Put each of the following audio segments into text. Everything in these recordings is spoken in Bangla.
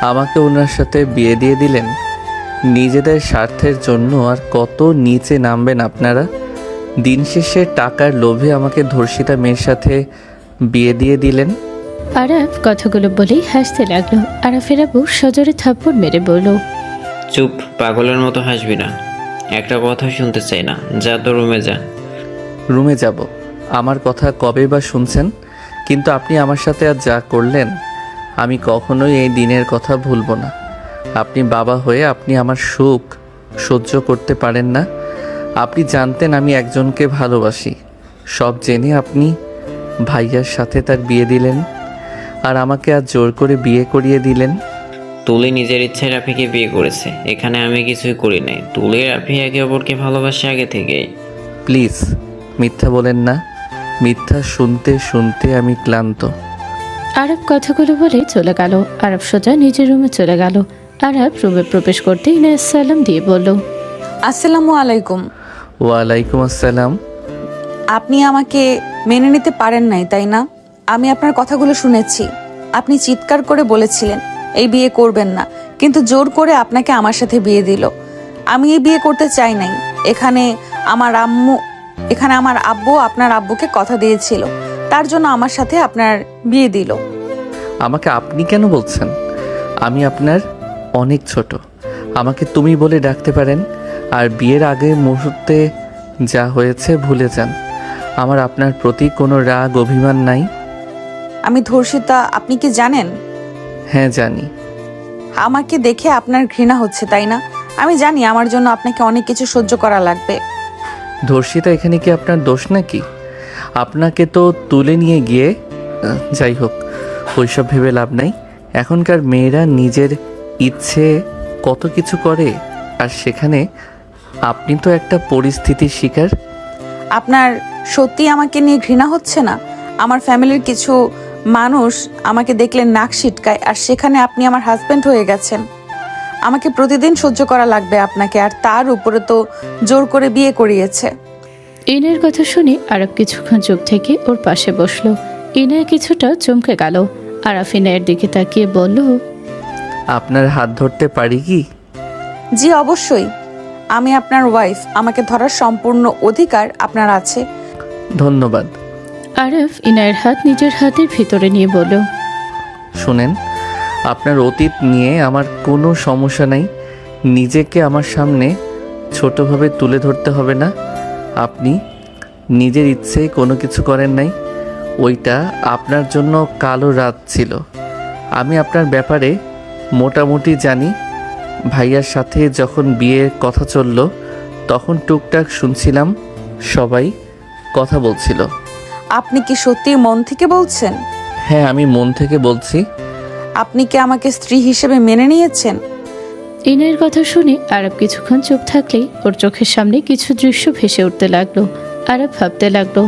আমাকে ওনার সাথে বিয়ে দিয়ে দিলেন। নিজেদের স্বার্থের জন্য আর কত নিচে নামবেন আপনারা। দিন শেষে টাকার লোভে আমাকে ধর্ষিতা মেয়ের সাথে বিয়ে দিয়ে দিলেন। আরাফ কথাগুলো বলেই হাসতে লাগলো। আরাফের আব্বু সজোরে থাপ্পড় মেরে বলল, চুপ, পাগলের মতো হাসবি না। একটা কথা শুনতে চাই না, যা তো রুমে যা। রুমে যাব? আমার কথা কবে বা শুনছেন? কিন্তু আপনি আমার সাথে আজ যা করলেন, আমি কখনোই এই দিনের কথা ভুলব না। আপনি বাবা হয়ে আপনি আমার সুখ সহ্য করতে পারেন না। আপনি জানতেন আমি একজনকে ভালোবাসি, সব জেনে আপনি ভাইয়ার সাথে তার বিয়ে দিলেন, আর আমাকে আজ জোর করে বিয়ে করিয়ে দিলেন। তুলি নিজের ইচ্ছায় রাফিকে বিয়ে করেছে, এখানে আমি কিছুই করি নাই। তুলি রাফি একে অপরকে ভালোবাসে আগে থেকেই। প্লিজ মিথ্যা বলেন না। মিথ্যা শুনতে শুনতে আমি ক্লান্ত। আরাফ কথাগুলো বলে চলে গেল। আরাফ সোজা নিজের রুমে চলে গেল। আরাফ রুমে প্রবেশ করতে ইনায়া সালাম দিয়ে বলল, আসসালামু আলাইকুম। ওয়ালাইকুম আসসালাম। আপনি আমাকে মেনে নিতে পারেন নাই, তাই না? আমি আপনার কথাগুলো শুনেছি। আপনি চিৎকার করে বলেছিলেন এই বিয়ে করবেন না, কিন্তু জোর করে আপনাকে আমার সাথে বিয়ে দিল। আমি এই বিয়ে করতে চাই নাই। এখানে আমার আব্বু আপনার আব্বুকে কথা দিয়েছিল, তার জন্য আমার সাথে আপনার বিয়ে দিল। আমাকে আপনি কেন বলছেন? আমি আপনার অনেক ছোট। আমাকে তুমি বলে ডাকতে পারেন। আর বিয়ের আগে মুহূর্তে যা হয়েছে ভুলে যান। আমার আপনার প্রতি কোনো রাগ অভিমান নাই। আমি ধর্ষিতা, আপনি কি জানেন? হ্যাঁ জানি। আমাকে দেখে আপনার ঘৃণা হচ্ছে, তাই না? আমি জানি আমার জন্য আপনাকে অনেক কিছু সহ্য করা লাগবে। ধর্ষিতা এখানে কি আপনার দোষ নাকি? আপনাকে তো তুলে নিয়ে গিয়ে যাই হোক, ওইসব ভেবে লাভ নাই। এখনকার মেয়েরা নিজের ইচ্ছে কত কিছু করে, আর সেখানে আপনি তো একটা পরিস্থিতির শিকার। আপনার সত্যি আমাকে নিয়ে ঘৃণা হচ্ছে না? আমার ফ্যামিলির কিছু মানুষ আমাকে দেখলে নাক সিটকায়, আর সেখানে আপনি আমার হাজবেন্ড হয়ে গেছেন। আমাকে প্রতিদিন সহ্য করা লাগবে আপনাকে, আর তার উপরে তো জোর করে বিয়ে করিয়েছে। ইনায়ের কথা শুনে আরাফ কিছুক্ষণ চুপ থেকে ওর পাশে বসলো। ইনায়া কিছুটা চমকে গেল। আরাফ ইনায়ের দিকে তাকিয়ে বলল, আপনার হাত ধরতে পারি কি? জি অবশ্যই, আমি আপনার ওয়াইফ। আমাকে ধরার সম্পূর্ণ অধিকার আপনার আছে। ধন্যবাদ। আরাফ ইনায়ের হাত নিজের হাতের ভিতরে নিয়ে বলল, শুনেন, আপনার অতীত নিয়ে আমার কোনো সমস্যা নাই। নিজেকে আমার সামনে ছোটোভাবে তুলে ধরতে হবে না। আপনি নিজের ইচ্ছেই কোনো কিছু করেন নাই। ওইটা আপনার জন্য কালো রাত ছিল। আমি আপনার ব্যাপারে মোটামুটি জানি। ভাইয়ার সাথে যখন বিয়ের কথা চলল, তখন টুকটাক শুনছিলাম, সবাই কথা বলছিল। আপনি কি সত্যি মন থেকে বলছেন? হ্যাঁ, আমি মন থেকে বলছি। আপনি কি আমাকে স্ত্রী হিসেবে মেনে নিয়েছেন? ইনায়ের কথা শুনে আরাফ কিছুক্ষণ চুপ থাকলেই ওর চোখের সামনে কিছু দৃশ্য ভেসে উঠতে লাগলো। আরাফ ভাবতে লাগলো,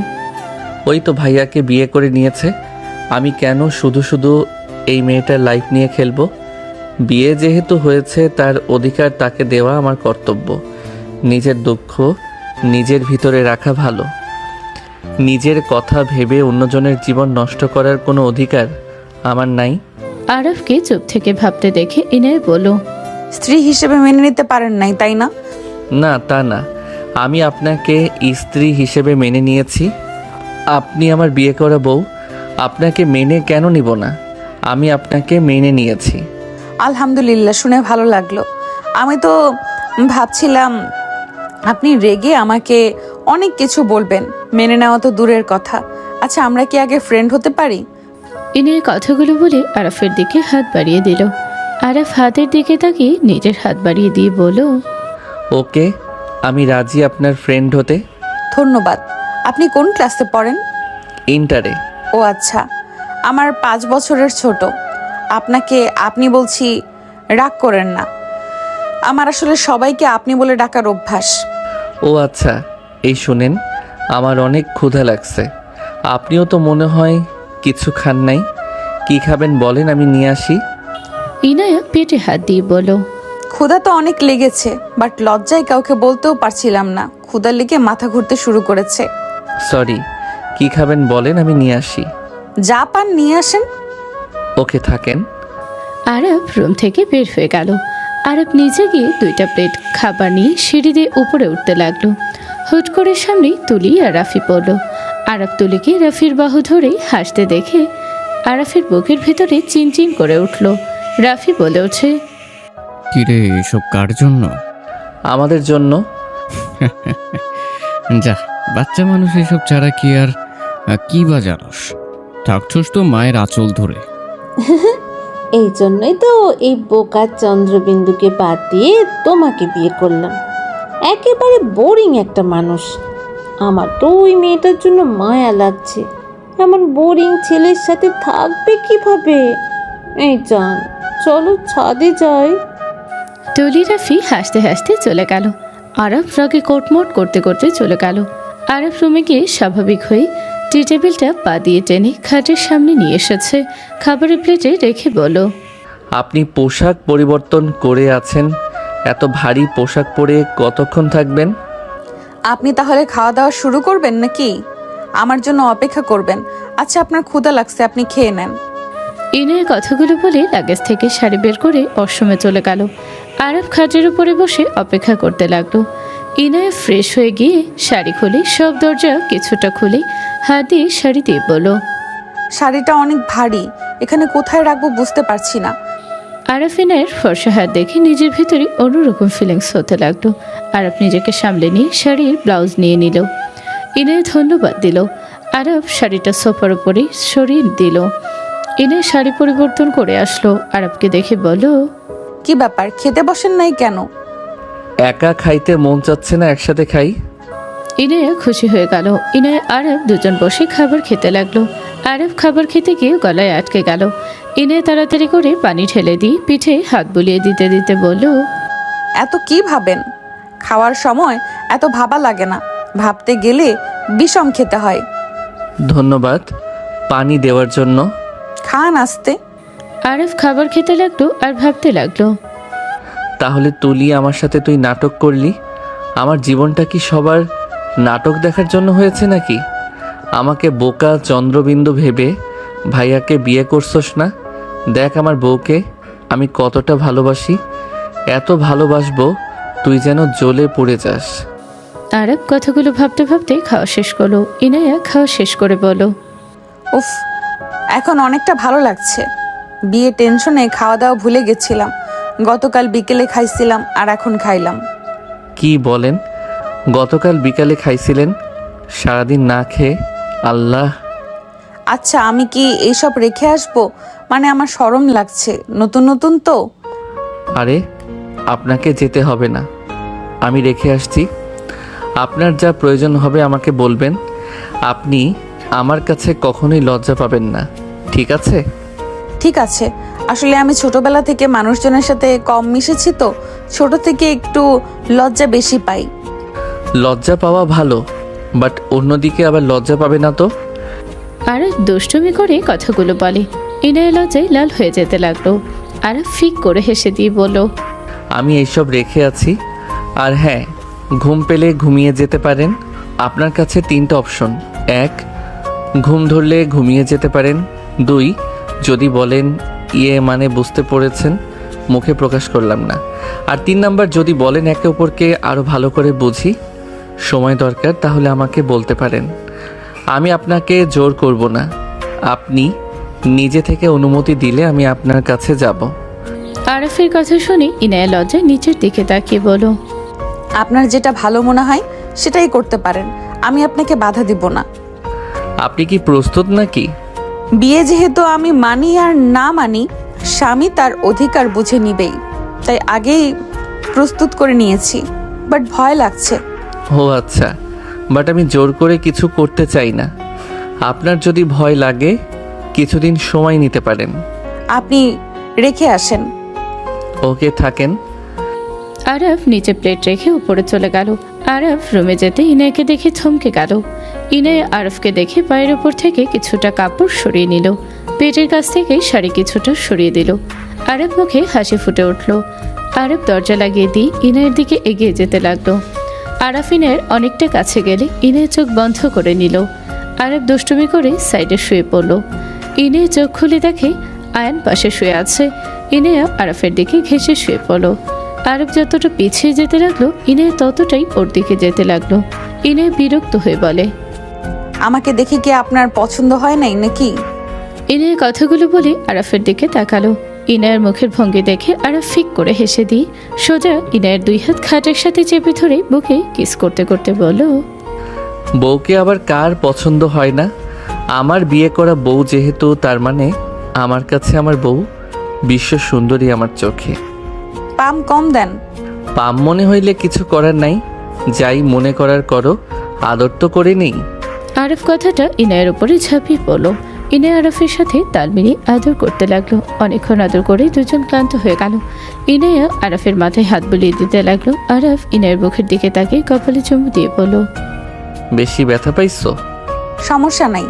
ওই তো ভাইয়াকে বিয়ে করে নিয়েছে। আমি কেন শুধু শুধু এই মেয়েটার লাইফ নিয়ে খেলবো? বিয়ে যেহেতু হয়েছে, তার অধিকার তাকে দেওয়া আমার কর্তব্য। নিজের দুঃখ নিজের ভিতরে রাখা ভালো। নিজের কথা ভেবে অন্যজনের জীবন নষ্ট করার কোনো অধিকার আমার নাই। আরাফকে চুপ থেকে ভাবতে দেখে ইনায় বলল, স্ত্রী হিসেবে মেনে নিতে পারেন নাই, তাই না? না, তা না। আমি আপনাকে স্ত্রী হিসেবে মেনে নিয়েছি। আপনি আমার বিয়ে করা বউ। আপনাকে মেনে কেন নিব না? আমি আপনাকে মেনে নিয়েছি। আলহামদুলিল্লাহ, শুনে ভালো লাগলো। আমি তো ভাবছিলাম আপনি রেগে আমাকে অনেক কিছু বলবেন। মেনে নেওয়া তো দূরের কথা। আচ্ছা, আমরা কি আগে ফ্রেন্ড হতে পারি? ইনায় কথাগুলো বলে আরাফের দিকে হাত বাড়িয়ে দিল। আরাফ হাতের দিকে তাকিয়ে নিজের হাত বাড়িয়ে দিয়ে বলল, ওকে, আমি রাজি আপনার ফ্রেন্ড হতে। ধন্যবাদ। আপনি কোন ক্লাসে পড়েন? ইন্টারে। ও আচ্ছা, আমার 5 বছরের ছোট। আপনাকে আপনি বলছি, রাগ করেন না। আমার আসলে সবাইকে আপনি বলে ডাকার অভ্যাস। ও আচ্ছা, এই শুনেন, আমার অনেক ক্ষুধা লাগছে। আপনিও তো মনে হয় কিছু খান নাই। কি খাবেন বলেন, আমি নিয়ে আসি। ইনায়া পেটে হাত দিয়ে বলল, ক্ষুধা তো অনেক লেগেছে, বাট লজ্জায় কাউকে বলতেও পারছিলাম না। ক্ষুধা লেগে মাথা ঘুরতে শুরু করেছে। সরি, কি খাবেন বলেন, আমি নিয়ে আসি। যা পান নিয়ে আসেন। ওকে, থাকেন। আরব রুম থেকে বের হয়ে গেল। আরব নিজে গিয়ে 2টা প্লেট খাবার নিয়ে সিঁড়ি দিয়ে উপরে উঠতে লাগলো। হুট করে সামনে তুলি আর রাফি পড়ল। আরব তুলিকে রাফির বাহু ধরে হাসতে দেখে আরাফের বুকের ভেতরে চিনচিন করে উঠল। রাফি বলে ওঠে, কিরে এসব কার জন্য? আমাদের জন্য। যা, বাচ্চা মানুষ এসব ছাড়া কি আর কি বা জানোস? থাকছস তো মায়ের আঁচল ধরে। এই জন্যই তো এই বোকা চন্দ্রবিন্দুকে বাদ দিয়ে তোমাকে বিয়ে করলাম। একেবারে বোরিং একটা মানুষ। আমার তো ওই মেয়েটার জন্য মায়া লাগছে। এমন বোরিং ছেলের সাথে থাকবে কিভাবে? এই জান, চলো ছাদে যাই। তুলি রাফি হাসতে হাসতে চলে গেল। আরব রাগে কোটমোট করতে করতে চলে গেল। আরব রুমে গিয়ে স্বাভাবিক হয়ে টি টেবিলটা পা দিয়ে টেনে খাটের সামনে নিয়ে এসেছে। খাবারের প্লেটে রেখে বলো, আপনি পোশাক পরিবর্তন করে আছেন, এত ভারী পোশাক পরে কতক্ষণ থাকবেন? আপনি তাহলে খাওয়া দাওয়া শুরু করবেন নাকি? আমার জন্য অপেক্ষা করবেন? আচ্ছা, আপনার ক্ষুধা লাগছে, আপনি খেয়ে নেন। ইনের কথাগুলো বলে লাগেজ থেকে শাড়ি বের করে ওয়াশরুমে চলে গেল। আরব খাটের উপরে বসে অপেক্ষা করতে লাগলো। ইনায়া ফ্রেশ হয়ে গিয়ে শাড়ি খুলে সব দরজা কিছুটা খুলে হাত দিয়ে শাড়ি দিয়ে বলল, শাড়িটা অনেক ভারী, এখানে কোথায় রাখবো বুঝতে পারছি না। আরাফিনের ফর্সা হাত দেখে নিজের ভিতরে অন্যরকম ফিলিংস হতে লাগলো। আরব নিজেকে সামলে নিয়ে শাড়ির ব্লাউজ নিয়ে নিল। ইনায় ধন্যবাদ দিল। আরব শাড়িটা সোফার উপরে সরিয়ে দিল। ইনায় শাড়ি পরিবর্তন করে আসলো। আরবকে দেখে বলল, কি ব্যাপার, খেতে বসেন নাই কেন? একা খাইতে মন চাচ্ছে না, একসাথে খাই। ইনায়া খুশি হয়ে গেল। ইনায়া আরব দুজন বসে খাবার খেতে লাগলো। আরব খাবার খেতে গিয়ে গলায় আটকে গেল। ইনায়া তাড়াতাড়ি করে পানি ঢেলে দিয়ে পিঠে হাত বুলিয়ে দিতে দিতে বলল, এত কি ভাবেন? খাওয়ার সময় এত ভাবা লাগে না, ভাবতে গেলে বিষম খেতে হয়। ধন্যবাদ পানি দেওয়ার জন্য। খান আস্তে। আরব খাবার খেতে লাগলো আর ভাবতে লাগলো, তাহলে তুলি আমার সাথে তুই নাটক করলি? আমার জীবনটা কি সবার নাটক দেখার জন্য হয়েছে নাকি? আমাকে বোকা চন্দ্রবিন্দু ভেবে ভাইয়াকে বিয়ে করছস না? দেখ আমার বউকে আমি কতটা ভালোবাসি, এত ভালোবাসবো তুই যেন জ্বলে পড়ে যাস। আরব কথাগুলো ভাবতে ভাবতে খাওয়া শেষ করলো। ইনায়া খাওয়া শেষ করে বলো, উফ, এখন অনেকটা ভালো লাগছে। বিয়ে টেনশনে খাওয়া দাওয়া ভুলে গেছিলাম। গতকাল বিকেলে খাইছিলাম আর এখন খাইলাম। কি বলেন? গতকাল বিকালে খাইছিলেন? সারাদিন না খেয়ে? আল্লাহ। আচ্ছা, আমি কি এইসব রেখে আসবো? মানে আমার শরম লাগছে, নতুন নতুন তো। আরে আপনাকে যেতে হবে না, আমি রেখে আসছি। আপনার যা প্রয়োজন হবে আমাকে বলবেন। আপনি আমার কাছে কখনোই লজ্জা পাবেন না, ঠিক আছে? ঠিক আছে। আসলে আমি ছোটবেলা থেকে মানুষজনের সাথে কম মিশেছি তো, ছোট থেকে একটু লজ্জা বেশি পাই। লজ্জা পাওয়া ভালো, বাট অন্যদিকে আবার লজ্জা পাবে না তো। আরব দুষ্টুমি করে কথাগুলো বলে। ইনায়া লজ্জায় লাল হয়ে যেতে লাগলো। আরব ফিক করে হেসে দিয়ে বলল, আমি এইসব রেখে আছি। আর হ্যাঁ, ঘুম পেলে ঘুমিয়ে যেতে পারেন। আপনার কাছে 3টা অপশন। 1, ঘুম ধরলে ঘুমিয়ে যেতে পারেন। 2, যদি বলেন মানে বুঝতে পেরেছেন, মুখে প্রকাশ করলাম না। আর 3 নাম্বার, যদি বলেন একে অপরকে আরও ভালো করে বুঝি, সময় দরকার, তাহলে আমাকে বলতে পারেন। আমি আপনাকে জোর করব না, আপনি নিজে থেকে অনুমতি দিলে আমি আপনার কাছে যাব। আরফের কথা শুনে ইনায়া লজ্জায় নিচের দিকে তাকিয়ে বলো, আপনার যেটা ভালো মনে হয় সেটাই করতে পারেন, আমি আপনাকে বাধা দিব না। আপনি কি প্রস্তুত নাকি? বিয়ে যেহেতু আমি মানি আর না মানি, স্বামী তার অধিকার বুঝে নিবেই, তাই আগেই প্রস্তুত করে নিয়েছি। বাট ভয় লাগছে। ও আচ্ছা, বাট আমি জোর করে কিছু করতে চাই না। আপনার যদি ভয় লাগে কিছুদিন সময় নিতে পারেন। আপনি রেখে আসেন। ওকে, থাকেন। আরব নিচে প্লেট রেখে উপরে চলে গেল। আরব রুমে যেতে ইনায়াকে দেখে থমকে গেল। ইনায়া আরবকে দেখে পায়ের উপর থেকে কিছুটা কাপড় সরিয়ে নিল। পেটের কাছ থেকে শাড়ি কিছুটা সরিয়ে দিল। আরব মুখে হাসি ফুটে উঠল। আরব দরজা লাগিয়ে দিয়ে ইনায়ের দিকে এগিয়ে যেতে লাগলো। আরাফ ইনায়ের অনেকটা কাছে গেলে ইনায় চোখ বন্ধ করে নিল। আরব দুষ্টুমি করে সাইডে শুয়ে পড়ল। ইনায় চোখ খুলে দেখে আয়ান পাশে শুয়ে আছে। ইনায়া আরাফের দিকে ঘেঁষে শুয়ে পড়ল। আরব যতটা পিছিয়ে যেতে লাগলো, ইনায়া ততটাই ওর দিকে যেতে লাগলো। ইনায়া বিরক্ত হয়ে বলে, আমাকে দেখে কি আপনার পছন্দ হয় নাই নাকি? ইনায়ের কথাগুলো বলে আরাফের দিকে তাকালো। ইনায়ের মুখের ভঙ্গি দেখে আরাফ ফিক করে হেসে দিয়ে সোজা ইনায়ের 2 হাত খাটের সাথে চেপে ধরে বুকে কিস করতে করতে বলল, বউকে আবার কার পছন্দ হয় না? আমার বিয়ে করা বউ যেহেতু, তার মানে আমার কাছে আমার বউ বিশ্ব সুন্দরী আমার চোখে। পাম কম দেন। পাম মনে হইলে কিছু করার নাই, যাই মনে করার করো, আদর তো করে নেই। আরাফ কথাটা ইনায়ের উপরে ঝাঁপিয়ে পড়ল। ইনায়া আরাফের সাথে তাল মিলিয়ে আদর করতে লাগলো। অনেকক্ষণ আদর করে দুজন ক্লান্ত হয়ে গেল। ইনায়া আরাফের মাথায় হাত বুলিয়ে দিতে লাগলো। আরাফ ইনায়ের মুখের দিকে তাকিয়ে কপালে চুমু দিয়ে বলল, বেশি ব্যথা পাইছো? সমস্যা নাই,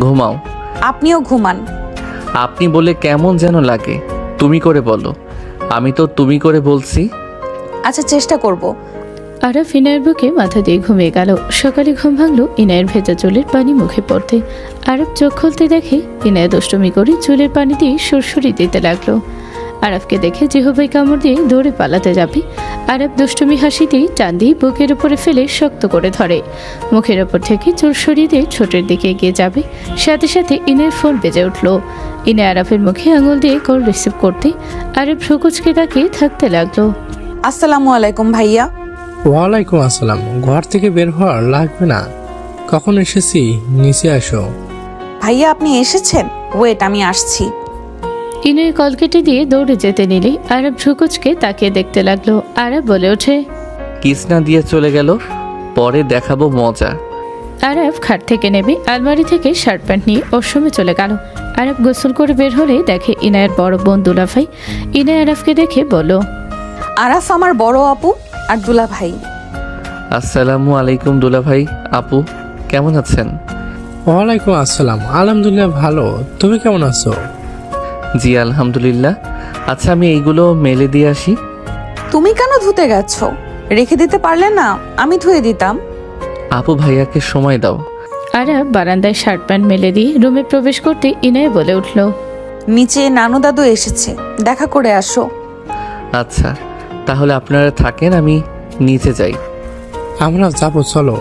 ঘুমাও। আপনিও ঘুমান। আপনি বলে কেমন যেন লাগে, তুমি করে বলো। আমি তো তুমি করে বলছি। আচ্ছা, চেষ্টা করব। আরাফ ইনায়ের বুকে মাথা দিয়ে ঘুমিয়ে গেল। সকালে ঘুম ভাঙলো ইনায়ের ভেজা চুলের পানি মুখে পড়তে। আরাফ চোখ খুলতে দেখে ইনায়া দুষ্টুমি করে চুলের পানি দিয়ে সুরসুরি দিতে লাগলো। আরাফকে দেখে জিহবাই কামড় দিয়ে দৌড়ে পালাতে যাবে। আরাফ দুষ্টুমি হাসি দিয়ে টান দিয়ে বুকের উপরে ফেলে শক্ত করে ধরে। মুখের ওপর থেকে চুল সরিয়ে দিয়ে ঠোঁটের দিকে এগিয়ে যাবে। সাথে সাথে ইনায়ের ফোন বেজে উঠলো। ইনায়া আরাফের মুখে আঙুল দিয়ে কল রিসিভ করতে আরাফ ভ্রুকুচকে তাকিয়ে থাকতে লাগলো। আসসালামু আলাইকুম ভাইয়া। ওয়ালাইকুম আসসালাম। ঘর থেকে বের হওয়ার লাগবে না, কখন এসেছি, নিচে আসো। ভাইয়া আপনি এসেছেন? ওয়েট, আমি আসছি। ইনায় কল কেটে দিয়ে দৌড়ে যেতে নিলে আরাব ভ্রুকুচকে তাকিয়ে দেখতে লাগলো। আরাব বলে ওঠে, কিস না দিয়ে চলে গেল, পরে দেখাবো মজা। আরাব খাট থেকে নেমে আলমারি থেকে শার্ট প্যান্ট নিয়ে ওয়াশরুমে চলে গেল। আরাব গোসল করে বের হলে দেখে ইনায়ের বড় বোন দুলাভাই। ইনায় আরাফকে দেখে বলল, আরাফ আমার বড় আপু আর দুলা ভাই। আসসালামু আলাইকুম দুলা ভাই, আপু কেমন আছেন? ওয়ালাইকুম আসসালাম, আলহামদুলিল্লাহ ভালো, তুমি কেমন আছো? জি আলহামদুলিল্লাহ। আচ্ছা আমি এইগুলো মেলে দিয়ে আসি। তুমি কেন ধুতে গেছো? রেখে দিতে পারলে না, আমি ধুয়ে দিতাম। আপু ভাইয়াকে সময় দাও। আরাব বারান্দায় শার্ট প্যান্ট মেলে দিয়ে রুমে প্রবেশ করতে ইনায় বলে উঠল, নিচে নানু দাদু এসেছে, দেখা করে আসো। আচ্ছা তাহলে আপনারা থাকেন, আমি নিচে যাই। আমরা যাবো, চলো।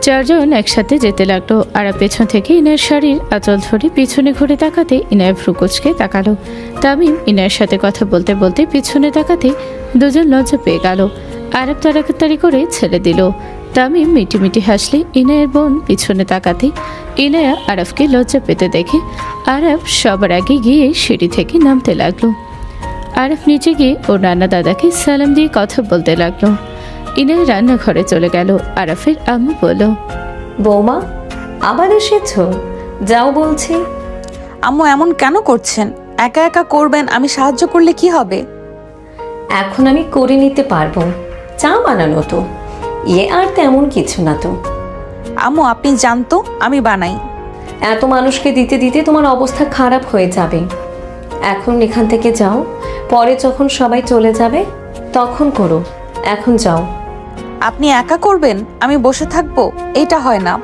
চারজন একসাথে যেতে লাগলো। আরাব পেছন থেকে ইনায়ের শাড়ির আঁচল ধরে পিছনে ঘুরে তাকাতে ইনায় ভ্রুকুচকে তাকালো। তামিম ইনায়ের সাথে কথা বলতে বলতে পিছনে তাকাতে দুজন লজ্জা পেয়ে গেল। আরাব তাড়াতাড়ি করে ছেড়ে দিল। তামিম মিটিমিটি হাসলে ইনায়ের বোন পিছনে তাকাতে ইনায়া আরাফকে লজ্জা পেতে দেখে আরাব সবার আগে গিয়ে সিঁড়ি থেকে নামতে লাগলো। আরাফ নিচে গিয়ে ওর নানা দাদাকে সালাম দিয়ে কথা বলতে লাগলো। ইনায় রান্নাঘরে চলে গেল। আরাফের আম্মু বলল, বৌমা আবার এসেছো? যাও বলছি। আম্মু এমন কেন করছেন? একা একা করবেন, আমি সাহায্য করলে কি হবে? এখন আমি করে নিতে পারবো, চা বানানো তো, আর তেমন কিছু না তো। আম্মু আপনি জানতো আমি বানাই। এত মানুষকে দিতে দিতে তোমার অবস্থা খারাপ হয়ে যাবে। এখন এখান থেকে যাও, পরে যখন সবাই চলে যাবে তখন করো, এখন যাও। আপনি একা করবেন, আমি বসে থাকবো? এটা হয় না।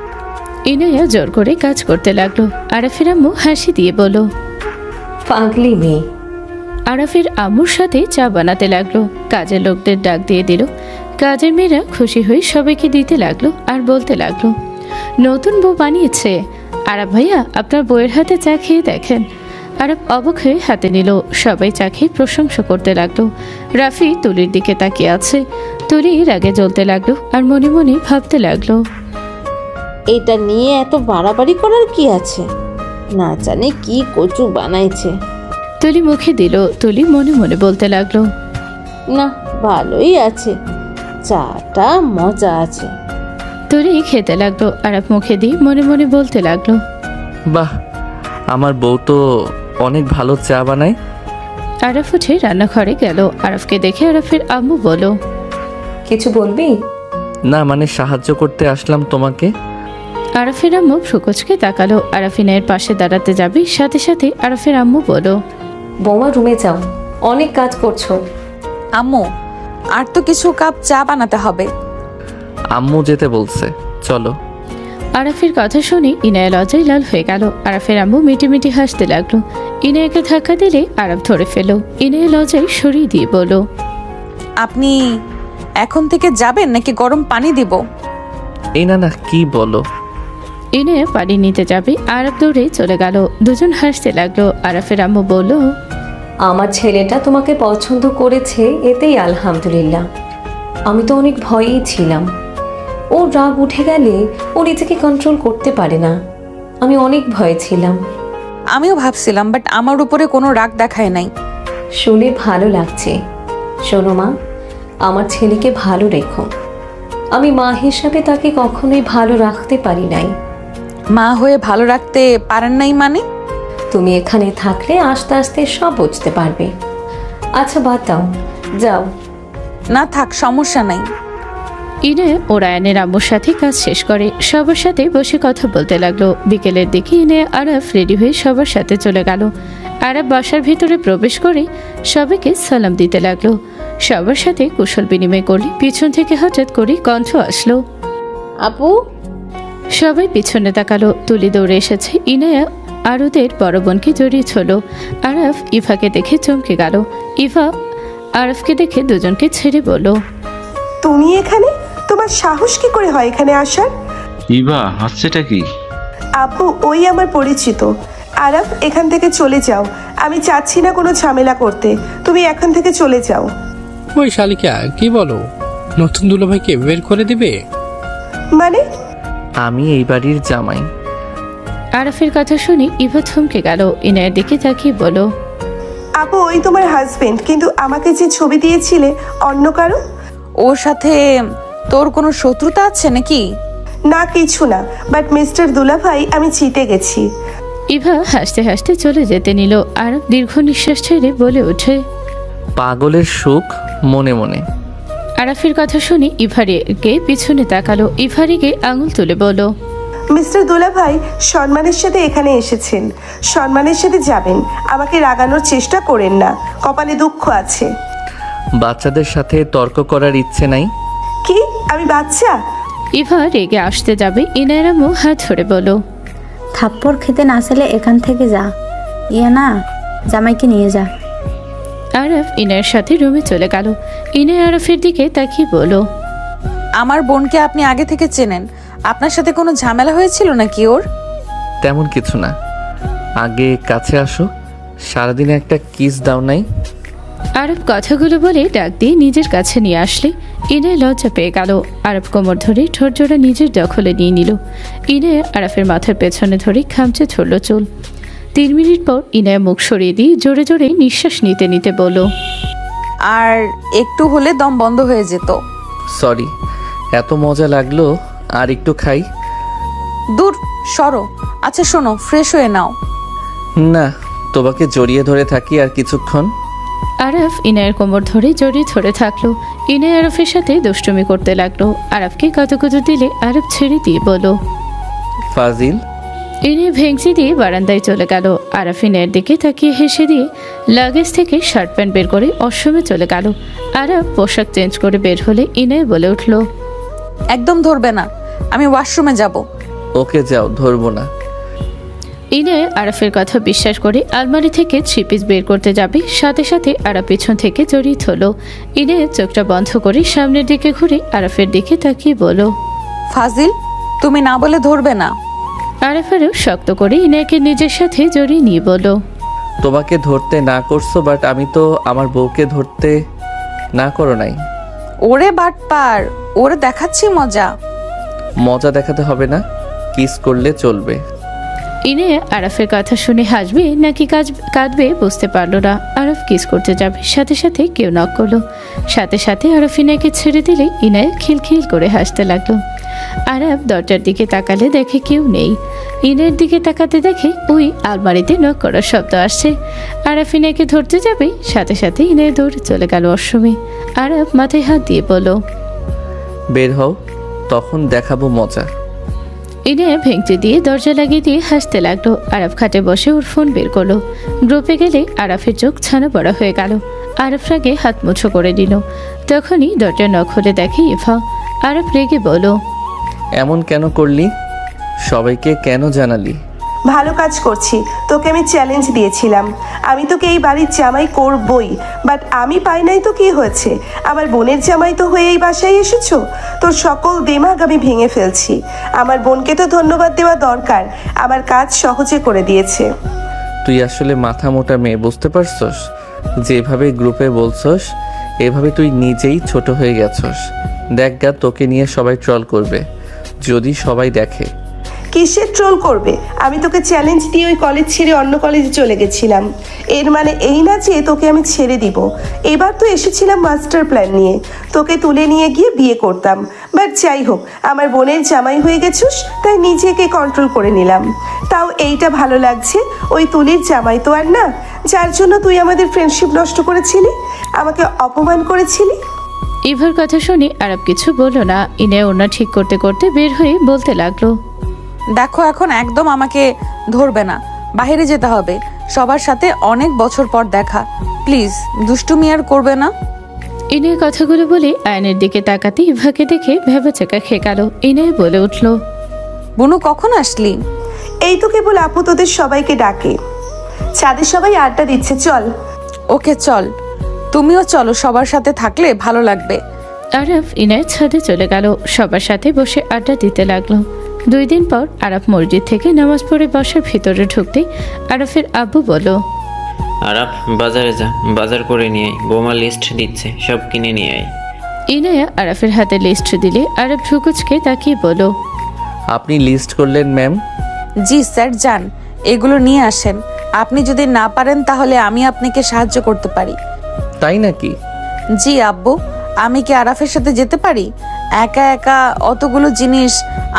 ইনায়া জোর করে কাজ করতে লাগলো। আরাফের আম্মু হাসি দিয়ে বলল, পাগলি মেয়ে। আরাফের আম্মুর সাথে চা বানাতে লাগলো। কাজের লোকদের ডাক দিয়ে দিল। কাজের মেয়েরা খুশি হয়ে সবাইকে দিতে লাগলো আর বলতে লাগলো, নতুন বউ বানিয়েছে। আরাফ ভাইয়া আপনার বউয়ের হাতে চা খেয়ে দেখেন। আরাফ অবাক হয়ে হাতে নিল। সবাই চা খেয়ে প্রশংসা করতে লাগলো। রাফি তুলির দিকে তাকিয়ে আছে। তুলি রাগে জ্বলতে লাগলো আর মনে মনে ভাবতে লাগলো, এটা নিয়ে এত বাড়াবাড়ি করার কি আছে? না জানে কি কচু বানাইছে। তুলি মুখে দিল। তুলি মনে মনে বলতে লাগলো, না, ভালোই আছে, চাটা মজা আছে। তুলি খেতে লাগলো। আরাফ মুখে দিয়ে মনে মনে বলতে লাগলো, বাহ, আমার বউ তো অনেক ভালো চা বানায়। আরাফ উঠে রান্নাঘরে গেল। আরাফকে দেখে আরাফের আম্মু বলল, কিছু বলবি? না মানে সাহায্য করতে আসলাম তোমাকে। আরাফের আম্মু ফ্রুকুচকে তাকালো। আরাফিনের পাশে দাঁড়াতে যাবে, সাথে সাথে আরাফের আম্মু বলল, বৌমা রুমে যাও, অনেক কাজ করছো। আম্মু আর তো কিছু কাপ চা বানাতে হবে। আম্মু যেতে বলছে, চলো। আরাফের কথা শুনে ইনায়া লজ্জায় লাল হয়ে গেল। আরাফের আম্মু মিটি মিটি হাসতে লাগলো। ইনায়াকে ধাক্কা দিলে আরাফ ধরে ফেলো। ইনায়া লজ্জায় সরিয়ে দিয়ে বলল, আপনি এখন থেকে যাবেন নাকি গরম পানি দিব? এই না না, কি বলো? ইনায়া পানি নিতে যাবে, আরাফ দৌড়ে চলে গেল। দুজন হাসতে লাগলো। আরাফের আম্মু বলল, আমার ছেলেটা তোমাকে পছন্দ করেছে, এতেই আলহামদুলিল্লাহ। আমি তো অনেক ভয়েই ছিলাম। ওর রাগ উঠে গেলে ও নিজেকে কন্ট্রোল করতে পারে না। আমি অনেক ভয়ে ছিলাম। আমিও ভাবছিলাম, বাট আমার উপরে কোনো রাগ দেখায় নাই। শুনে ভালো লাগছে। শোনো মা, আমার ছেলেকে ভালো রেখো। আমি মা হিসাবে তাকে কখনোই ভালো রাখতে পারি নাই। মা হয়ে ভালো রাখতে পারেন নাই মানে? তুমি এখানে থাকলে আস্তে আস্তে সব বুঝতে পারবে। আচ্ছা বাদ দাও, যাও। না থাক, সমস্যা নাই। ইনায়া ও রায়ানের আম্মুর সাথে কাজ শেষ করে সবার সাথে বসে কথা বলতে লাগলো। বিকেলের দিকে ইনায়া আরাফ রেডি হয়ে সবার সাথে চলে গেল। আরাফ বাসার ভিতরে প্রবেশ করে সবাইকে সালাম দিতে লাগলো। সবার সাথে কুশল বিনিময় করলে পিছন থেকে হঠাৎ করে কণ্ঠ আসলো, আপু। সবাই পিছনে তাকালো। তুলি দৌড়ে এসেছে। ইনায়া আরুদের বড় বোনকে জড়িয়েছিল। আরাফ ইভাকে দেখে চমকে গেল। ইভা আরাফকে দেখে দুজনকে ছেড়ে বলল, তুমি এখানে? তোমার সাহস কি করে হয় এখানে আসার? ইভা, হাসছেটা কি? আপু, ওই আমার পরিচিত। আরাফ, এখান থেকে চলে যাও। আমি চাচ্ছি না কোনো ঝামেলা করতে। তুমি এখান থেকে চলে যাও। ওই শালিকা, কি বলো? নতুন দুলাভাইকে বের করে দিবে? মানে? আমি এই বাড়ির জামাই। আরাফের কথা শুনে ইভা থমকে গেল। ইনায়ের দিকে তাকিয়ে বলো, আপু, ওই তোমার হাজবেন্ড, কিন্তু আমাকে যে ছবি দিয়েছিলে অন্য কারো। ওর সাথে তোর কোনো শত্রুতা আছে নাকি? না, কিছু না, বাট মিস্টার দুলাভাই, আমি জিতে গেছি। ইভা হাসতে হাসতে চলে যেতে নিল। আর দীর্ঘ নিঃশ্বাস ছেড়ে বলে ওঠে, পাগলের সুখ মনে মনে। আরাফের কথা শুনে ইভারিকে পিছনে তাকালো। ইভারিকে আঙুল তুলে বলো, মিস্টার দুলাভাই সম্মানের সাথে এখানে এসেছেন, সম্মানের সাথে যাবেন। আমাকে রাগানোর চেষ্টা করেন না, কপালে দুঃখ আছে। বাচ্চাদের সাথে তর্ক করার ইচ্ছে নাই। কি আমি বাচ্চা? ইভা রেগে আসতে যাবে। ইনায়ের আম্মু হাত ধরে বলো, থাপ্পড় খেতে না চাইলে এখান থেকে যা। ইয়ে না, জামাইকে নিয়ে যা। আরাফ ইনায়ের সাথে রুমে চলে গেল। ইনায় আরাফের দিকে তাকিয়ে বলো, আমার বোনকে আপনি আগে থেকে চেনেন, আপনার সাথে কোনো ঝামেলা হয়েছিল নাকি ওর? তেমন কিছু না। আগে কাছে আসো, সারাদিনে একটা কিস দাও নাই। আরব কথাগুলো বলে ডাক দিয়ে নিজের কাছে নিয়ে আসলে ইনায় লজ্জা পেয়ে গেল। আরব কোমর ধরে ঠোঁট জোড়া নিজের দখলে নিয়ে নিল। ইনায় আরফের মাথার পেছনে ধরে খামচে ছড়ল চুল। 3 মিনিট পর ইনায় মুখ সরিয়ে দিয়ে জোরে জোরে নিঃশ্বাস নিতে নিতে বলল, আর একটু হলে দম বন্ধ হয়ে যেত। সরি, এত মজা লাগলো। আর একটু খাই। দূর সরো। আচ্ছা শোনো, ফ্রেশ হয়ে নাও। না, তোমাকে জড়িয়ে ধরে থাকি আর কিছুক্ষণ। আরফ ইনায়ের কোমর ধরে জড়িয়ে ধরে থাকলো। ইনায় আরফের সাথে দুষ্টুমি করতে লাগলো। আরফকে কত দিলে আরফ ছেড়ে দিয়ে বলো, ফাজিল। ইনায় ভেংচি দিয়ে বারান্দায় চলে গেল। আরফ ইনায়ের দিকে তাকিয়ে হেসে দিয়ে লাগেজ থেকে শার্ট প্যান্ট বের করে অসমে চলে গেল। আরফ পোশাক চেঞ্জ করে বের হলে ইনায় বলে উঠল, একদম ধরবে না, আমি ওয়াশরুমে যাব। ওকে যাও, ধরবো না। ইনায় আরফের কথা বিশ্বাস করে আলমারি থেকে 3 পিস বের করতে যাবে, সাথে সাথে আরফ পিছন থেকে জড়িয়ে ধরলো। ইনায় চোখটা বন্ধ করে সামনের দিকে ঘুরে আরফের দিকে তাকিয়ে বলো, ফাজিল, তুমি না বলে ধরবে না। আরফ আরও শক্ত করে ইনায়কে নিজের সাথে জড়িয়ে নিয়ে বলো, তোমাকে ধরতে না করছো, বাট আমি তো আমার বউকে ধরতে না করো নাই। ওরে বাটপার, ওরে দেখাচ্ছি মজা। মজা দেখাতে হবে না, কিস করলে চলবে। ইনায়া আরফের কথা শুনে হাসবে নাকি কাঁদবে বুঝতে পারলো না। আরফ কিস করতে যাবে, সাথে সাথে কেউ নক করলো। সাথে সাথে আরফ ইনায়কে ছেড়ে দিলে ইনায়া খিলখিল করে হাসতে লাগলো। আরফ দরজার দিকে তাকালে দেখে কেউ নেই। ইনায়ের দিকে তাকাতে দেখে ওই আলমারিতে নক করার শব্দ আসছে। আরফ ইনায়কে ধরতে যাবে, সাথে সাথে ইনায় দৌড়ে চলে গেল অসমে। আরফ মাথায় হাত দিয়ে বলল, বের হও, তখন দেখাবো মজা। ইনায়া ভেঙচি দিয়ে দরজা লাগিয়ে দিয়ে হাসতে লাগলো। আরফ খাটে বসে ওর ফোন বের করলো। গ্রুপে গেলে আরফের চোখ ছানা বড়া হয়ে গেল। আরফ রাগে হাত মুঠো করে দিল। তখনই দরজা নখ হলে দেখে ইভা। আরফ রেগে বলো, এমন কেন করলি? সবাইকে কেন জানালি? ভালো কাজ করছি, তোকে আমি চ্যালেঞ্জ দিয়েছিলাম। আমি তোকে এই বাড়ির জামাই করবই, বাট আমি পাই নাই তো কি হয়েছে? আমার বোনের জামাই তো হয়ে এই বাসায় এসেছো। তোর সকল দিমাগ আমি ভেঙে ফেলছি। আমার বোনকে তো ধন্যবাদ দেওয়া দরকার, আমার কাজ সহজে করে দিয়েছে। তুই আসলে মাথা মোটা মেয়ে, বুঝতে পারছস? যেভাবে গ্রুপে বলছস এভাবে তুই নিজেই ছোট হয়ে গেছস। দেখ গা, তোকে নিয়ে সবাই ট্রল করবে যদি সবাই দেখে। কিসের ট্রোল করবে? আমি তোকে চ্যালেঞ্জ দিয়ে ওই কলেজ ছেড়ে অন্য কলেজে চলে গেছিলাম। এর মানে এই না যে তোকে আমি ছেড়ে দিব। এবার তো এসেছিলাম মাস্টার প্ল্যান নিয়ে, তোকে তুলে নিয়ে গিয়ে বিয়ে করতাম। বাট যাই হোক, আমার বোনের জামাই হয়ে গেছিস, তাই নিজেকে কন্ট্রোল করে নিলাম। তাও এইটা ভালো লাগছে, ওই তুলির জামাই তো আর না, যার জন্য তুই আমাদের ফ্রেন্ডশিপ নষ্ট করেছিলি, আমাকে অপমান করেছিলি। ইভার কথা শুনে আরব কিছু বলল না। ইনে ওনা ঠিক করতে করতে বের হয়ে বলতে লাগলো, দেখো এখন একদম আমাকে ধরবে না, বাইরে যেতে হবে। সবার সাথে অনেক বছর পর দেখা, প্লিজ দুষ্টুমি আর করবে না। ইনের কথাগুলো বলে আয়নের দিকে তাকাতে ইভাকে দেখে ভেবাচাকা খেয়ে গেল। ইনে বলে উঠল, বুনু কখন আসলি? এই তো কেবল আপু তোদের সবাইকে ডাকে, ছাদে সবাই আড্ডা দিচ্ছে, চল। ওকে চল, তুমিও চলো, সবার সাথে থাকলে ভালো লাগবে। আরব ইনের ছাদে চলে গেল। সবার সাথে বসে আড্ডা দিতে লাগলো। 2 দিন পর আরব মসজিদ থেকে নামাজ পড়ে বাসার ভিতরে ঢুকতে আরফের আব্বু বলল, আরাফ বাজারে যা, বাজার করে নিয়ে আয়, বোমা লিস্ট দিচ্ছে, সব কিনে নিয়ে আয়। ইনায়া আরফের হাতে লিস্ট দিলে আরব ভ্রুকুচকে তাকিয়ে বলল, আপনি লিস্ট করলেন ম্যাম? জি স্যার, যান এগুলো নিয়ে আসেন। আপনি যদি না পারেন তাহলে আমি আপনাকে সাহায্য করতে পারি। তাই নাকি? জি আব্বু, আমি কি আরাফের সাথে যেতে পারি? একা একা অতগুলো জিনিস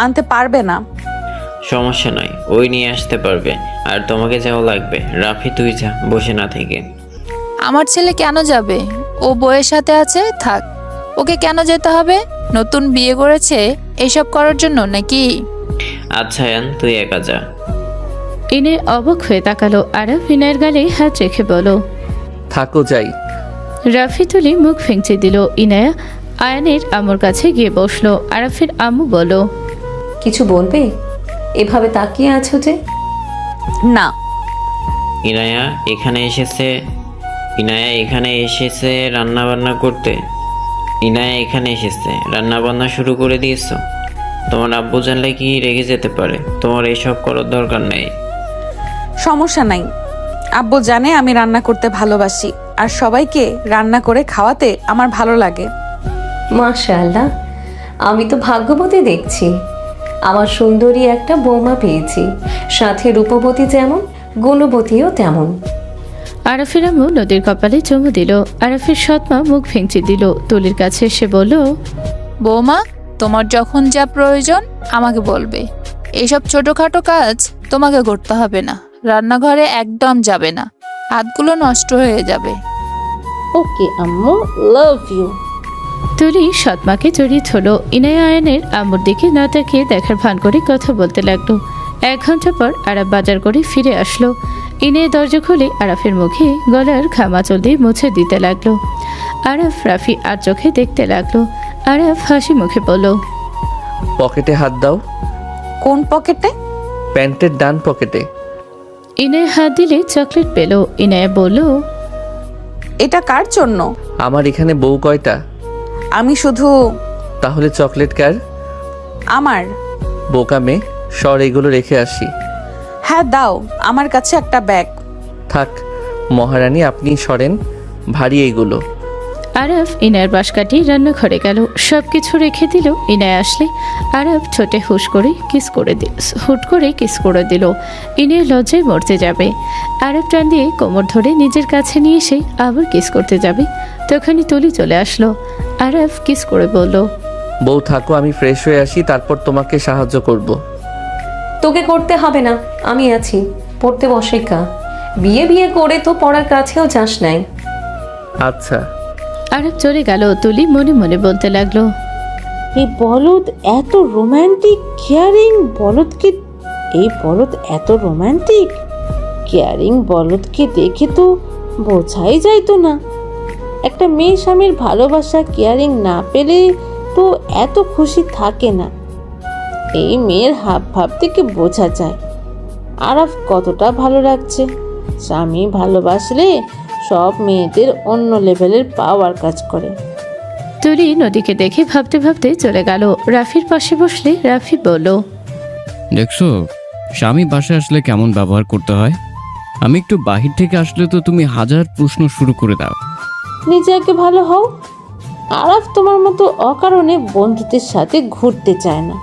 আনতে পারবে না। সমস্যা নয়, ওই নিয়ে আসতে পারবে। আর তোমাকে যাও লাগবে, রাফি তুই যা, বসে না থেকে। আমার ছেলে কেন যাবে? ও বউয়ের সাথে আছে, থাক। ওকে কেন যেতে হবে? নতুন বিয়ে করেছে এসব করার জন্য নাকি? আচ্ছা ইয়ান, তুই একা যা। ইনে অবাক হয়ে তাকালো। আরব ইনায়ের গালে হাত রেখে বলো, থাকো যাই। রাফি তুলি মুখ ভেঙচে দিল। ইনায়া আয়ানের আম্মুর কাছে গিয়ে বসলো। আরাফের আম্মু বলো, কিছু বলবে? এভাবে তাকিয়ে আছো যে? না। ইনায়া এখানে এসেছে রান্না বান্না করতে। ইনায়া এখানে এসেছে রান্না বান্না শুরু করে দিয়েছো। তোমার আব্বু জানলে কি রেগে যেতে পারে। তোমার এসব করার দরকার নেই। সমস্যা নাই, আব্বু জানে আমি রান্না করতে ভালোবাসি, আর সবাইকে রান্না করে খাওয়াতে আমার ভালো লাগে। মাশাআল্লাহ, আমি তো ভাগ্যবতী দেখছি। আমার সুন্দরী একটা বৌমা পেয়েছি, সাথে রূপবতী যেমন গুণবতীও তেমন। আরাফের আম্মু নদীর কপালে চুমু দিল। আরাফের সৎমা মুখ ভেঙচে দিল। তুলির কাছে এসে বলল, বৌমা, তোমার যখন যা প্রয়োজন আমাকে বলবে। এইসব ছোটখাটো কাজ তোমাকে করতে হবে না। রান্নাঘরে একদম যাবে না, হাতগুলো নষ্ট হয়ে যাবে। ওকে আম্মু, লাভ ইউ। তুলি সৎমাকে জড়িয়ে ধরল। ইনায়া আয়নের আম্মুর দিকে না তাকিয়ে দেখার ভান করে কথা বলতে লাগলো। 1 ঘন্টা পর আরাফ বাজার করে ফিরে আসলো। ইনে দরজা খুলে আরাফের মুখে গলার ঘামাচল দিয়ে মুছে দিতে লাগলো। আরাফ রাফি আর চোখে দেখতে লাগলো। আরাফ হাসি মুখে বলল, পকেটে হাত দাও। কোন পকেটে? প্যান্টের ডান পকেটে। ইনায়া হাত দিলে চকলেট পেল। ইনায়া বলল, এটা কার জন্য? আমার এখানে বউ কয়টা? আমি শুধু। তাহলে চকলেট কার? আমার। বোকা মেয়ে, সর এগুলো রেখে আসি। হ্যাঁ দাও, আমার কাছে একটা ব্যাগ। থাক মহারানী, আপনি সরেন, ভারী এইগুলো। আরাফ ইনায়ের বাঁশ কাটিয়ে রান্নাঘরে গেল। সব কিছু রেখে দিল। ইনায় আসলে আরাফ ঠোঁটে হুট করে কিস করে দিল। ইনায় লজ্জায় মরতে যাবে। আরাফ টান দিয়ে কোমর ধরে নিজের কাছে নিয়ে এসে আবার কিস করতে যাবে, তখনই তুলি চলে আসলো। আরাফ কিস করে বলল, বউ থাকো, আমি ফ্রেশ হয়ে আসি, তারপর তোমাকে সাহায্য করব। তোকে করতে হবে না, আমি আছি। পড়তে বসে কা, বিয়ে করে তো পড়ার কাছেও যাস নাই। আচ্ছা। আরাফ চলে গেল। তুলি মনে মনে বলতে লাগলো, এই বলদ এত রোম্যান্টিক, কেয়ারিং বলদকে, এই বলদ এত রোম্যান্টিক কেয়ারিং বলদকে দেখে তো বোঝাই যাইতো না। একটা মেয়ে স্বামীর ভালোবাসা কেয়ারিং না পেলে তো এত খুশি থাকে না। এই মেয়ের হাব ভাব থেকে বোঝা যায় আরাফ কতটা ভালো লাগছে। স্বামী ভালোবাসলে সব মেয়েদের অন্য লেভেলের পাওয়ার কাজ করে। তুলি নদীকে দেখে ভাবতে ভাবতে চলে গেল। রাফির পাশে বসলে রাফি বলল, দেখছো স্বামী বাসায় আসলে কেমন ব্যবহার করতে হয়। আমি একটু বাহির থেকে আসলে তো তুমি হাজার প্রশ্ন শুরু করে দাও। নিজে আগে ভালো হও। আরাফ তোমার মতো অকারণে বন্ধুদের সাথে ঘুরতে চায় না।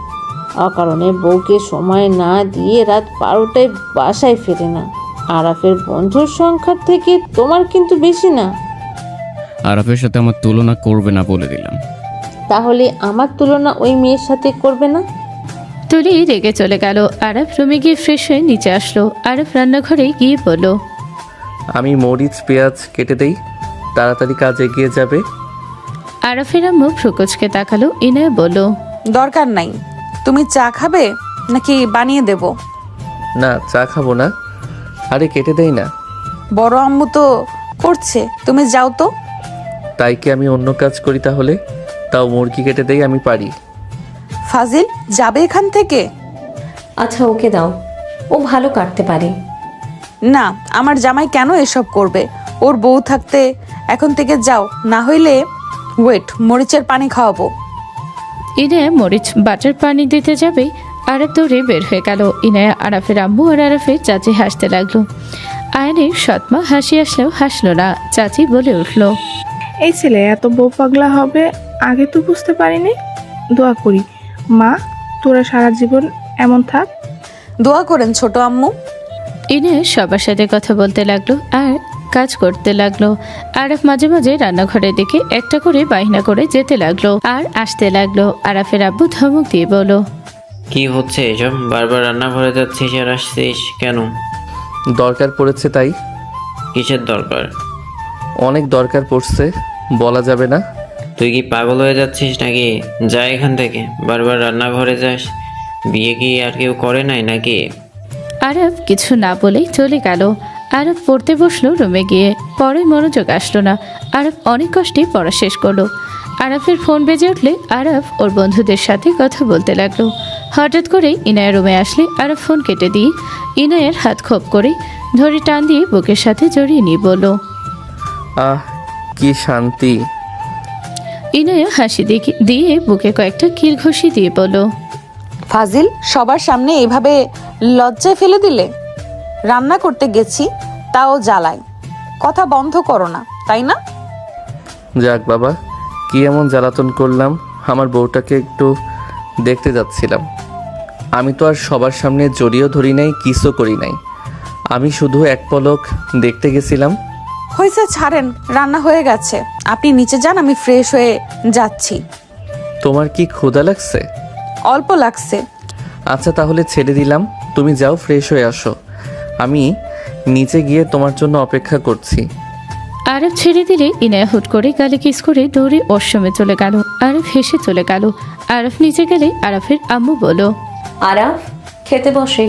অকারণে বউকে সময় না দিয়ে রাত 12টায় বাসায় ফেরে না। আরাফের বন্ধুর সংখ্যার থেকে তোমার কিন্তু বেশি না। আরাফের সাথে আমার তুলনা করবে না বলে দিলাম। তাহলে আমার তুলনা ওই মেয়ের সাথে করবে না? তুলি রেগে চলে গেল। আরব রুমে গিয়ে ফ্রেশ হয়ে নিচে আসলো। আরব রান্নাঘরে গিয়ে বলল, আমি মরিচ পেঁয়াজ কেটে দেই, তাড়াতাড়ি কাজ এগিয়ে যাবে। আরফের আম্মু ফ্রুকুচকে তাকালো। ইনায়া বলল, দরকার নাই। তুমি চা খাবে নাকি বানিয়ে দেব? না, চা খাবো না। আরে কেটে দেই না। বড় আম্মু তো করছে, তুমি যাও তো। তাই কি আমি অন্য কাজ করি তাহলে? তাও মুরগি কেটে দেই, আমি পারি। ফাজিল যাবে এখান থেকে। আচ্ছা ওকে দাও, ও ভালো কাটতে পারে। না, আমার জামাই কেন এসব করবে? ওর বউ থাকতে এখন থেকে যাও, না হইলে ওয়েট, মরিচের পানি খাওয়াবো। ইনায়া মরিচ বাটার পানি দিতে যাবে, আরব দৌড়ে বের হয়ে গেল। ইনায়া আরাফের আম্মু আর আরাফের চাচি হাসতে লাগলো। আয়নের সৎমা হাসি আসলেও হাসলো না। চাচি বলে উঠল, এই ছেলে এত বউ পাগলা হবে আগে তো বুঝতে পারিনি। দোয়া করি মা, তোরা সারা জীবন এমন থাক। দোয়া করেন ছোট আম্মু। ইনায়া সবার সাথে কথা বলতে লাগলো আর কাজ করতে লাগলো। আরাফ মাঝে মাঝে রান্নাঘরের দিকে একটা করে বাহিনা করে যেতে লাগলো আর আসতে লাগলো। আরাফের আব্বু ধমক দিয়ে বলল, কি হচ্ছে এসব? বারবার রান্নাঘরে যাচ্ছিস আর আসছিস কেন? দরকার পড়েছে তাই। কিসের দরকার? অনেক দরকার পড়ছে, বলা যাবে না। তুই কি পাগল হয়ে যাচ্ছিস নাকি? যা এখান থেকে, বারবার রান্নাঘরে যাস। বিয়ে কি আর কেউ করে নাই নাকি? আরব কিছু না বলেই চলে গেল। আরব পড়তে বসলো রুমে গিয়ে। পরে মনোযোগ আসলো না। আরব অনেক কষ্টে পড়া শেষ করলো। আরফের ফোন বেজে উঠলে আরব ওর বন্ধুদের সাথে কথা বলতে লাগলো। হঠাৎ করে ইনায়ের রুমে আসলে আরব ফোন কেটে দিয়ে ইনায়ের হাত খোপ করে ধরে টান দিয়ে বুকের সাথে জড়িয়ে নিয়ে বলল, আহ কি শান্তি। ইনায়া হাসি দিয়ে বুকে কয়েকটা কিল ঘষি দিয়ে বলল, ফাজিল সবার সামনে এভাবে লজ্জায় ফেলে দিলে। রান্না করতে গেছি তাও জ্বালায়। কথা বন্ধ করো না, তাই না? যাক বাবা, কি এমন জ্বালাতন করলাম? আমার বউটাকে একটু দেখতে যাচ্ছিলাম। আমি তো আর সবার সামনে জড়িয়েও ধরি নাই, কিসও করি নাই। আমি শুধু এক পলক দেখতে গেছিলাম। হয়েছে, ছাড়েন, রান্না হয়ে গেছে। আপনি নিচে যান, আমি ফ্রেশ হয়ে যাচ্ছি। তোমার কি ক্ষুধা লাগছে? অল্প লাগছে। আচ্ছা তাহলে ছেড়ে দিলাম, তুমি যাও ফ্রেশ হয়ে আসো। আমি নিচে গিয়ে তোমার জন্য অপেক্ষা করছি। আরব ছেড়ে দিলে ইনায়া হুট করে গালে কিস করে দৌড়ে ওয়াশরুমে চলে গেল। আরব হেসে চলে গেল। আরব নিচে গেলে আরফের আম্মু বলল, আরাফ খেতে বসে।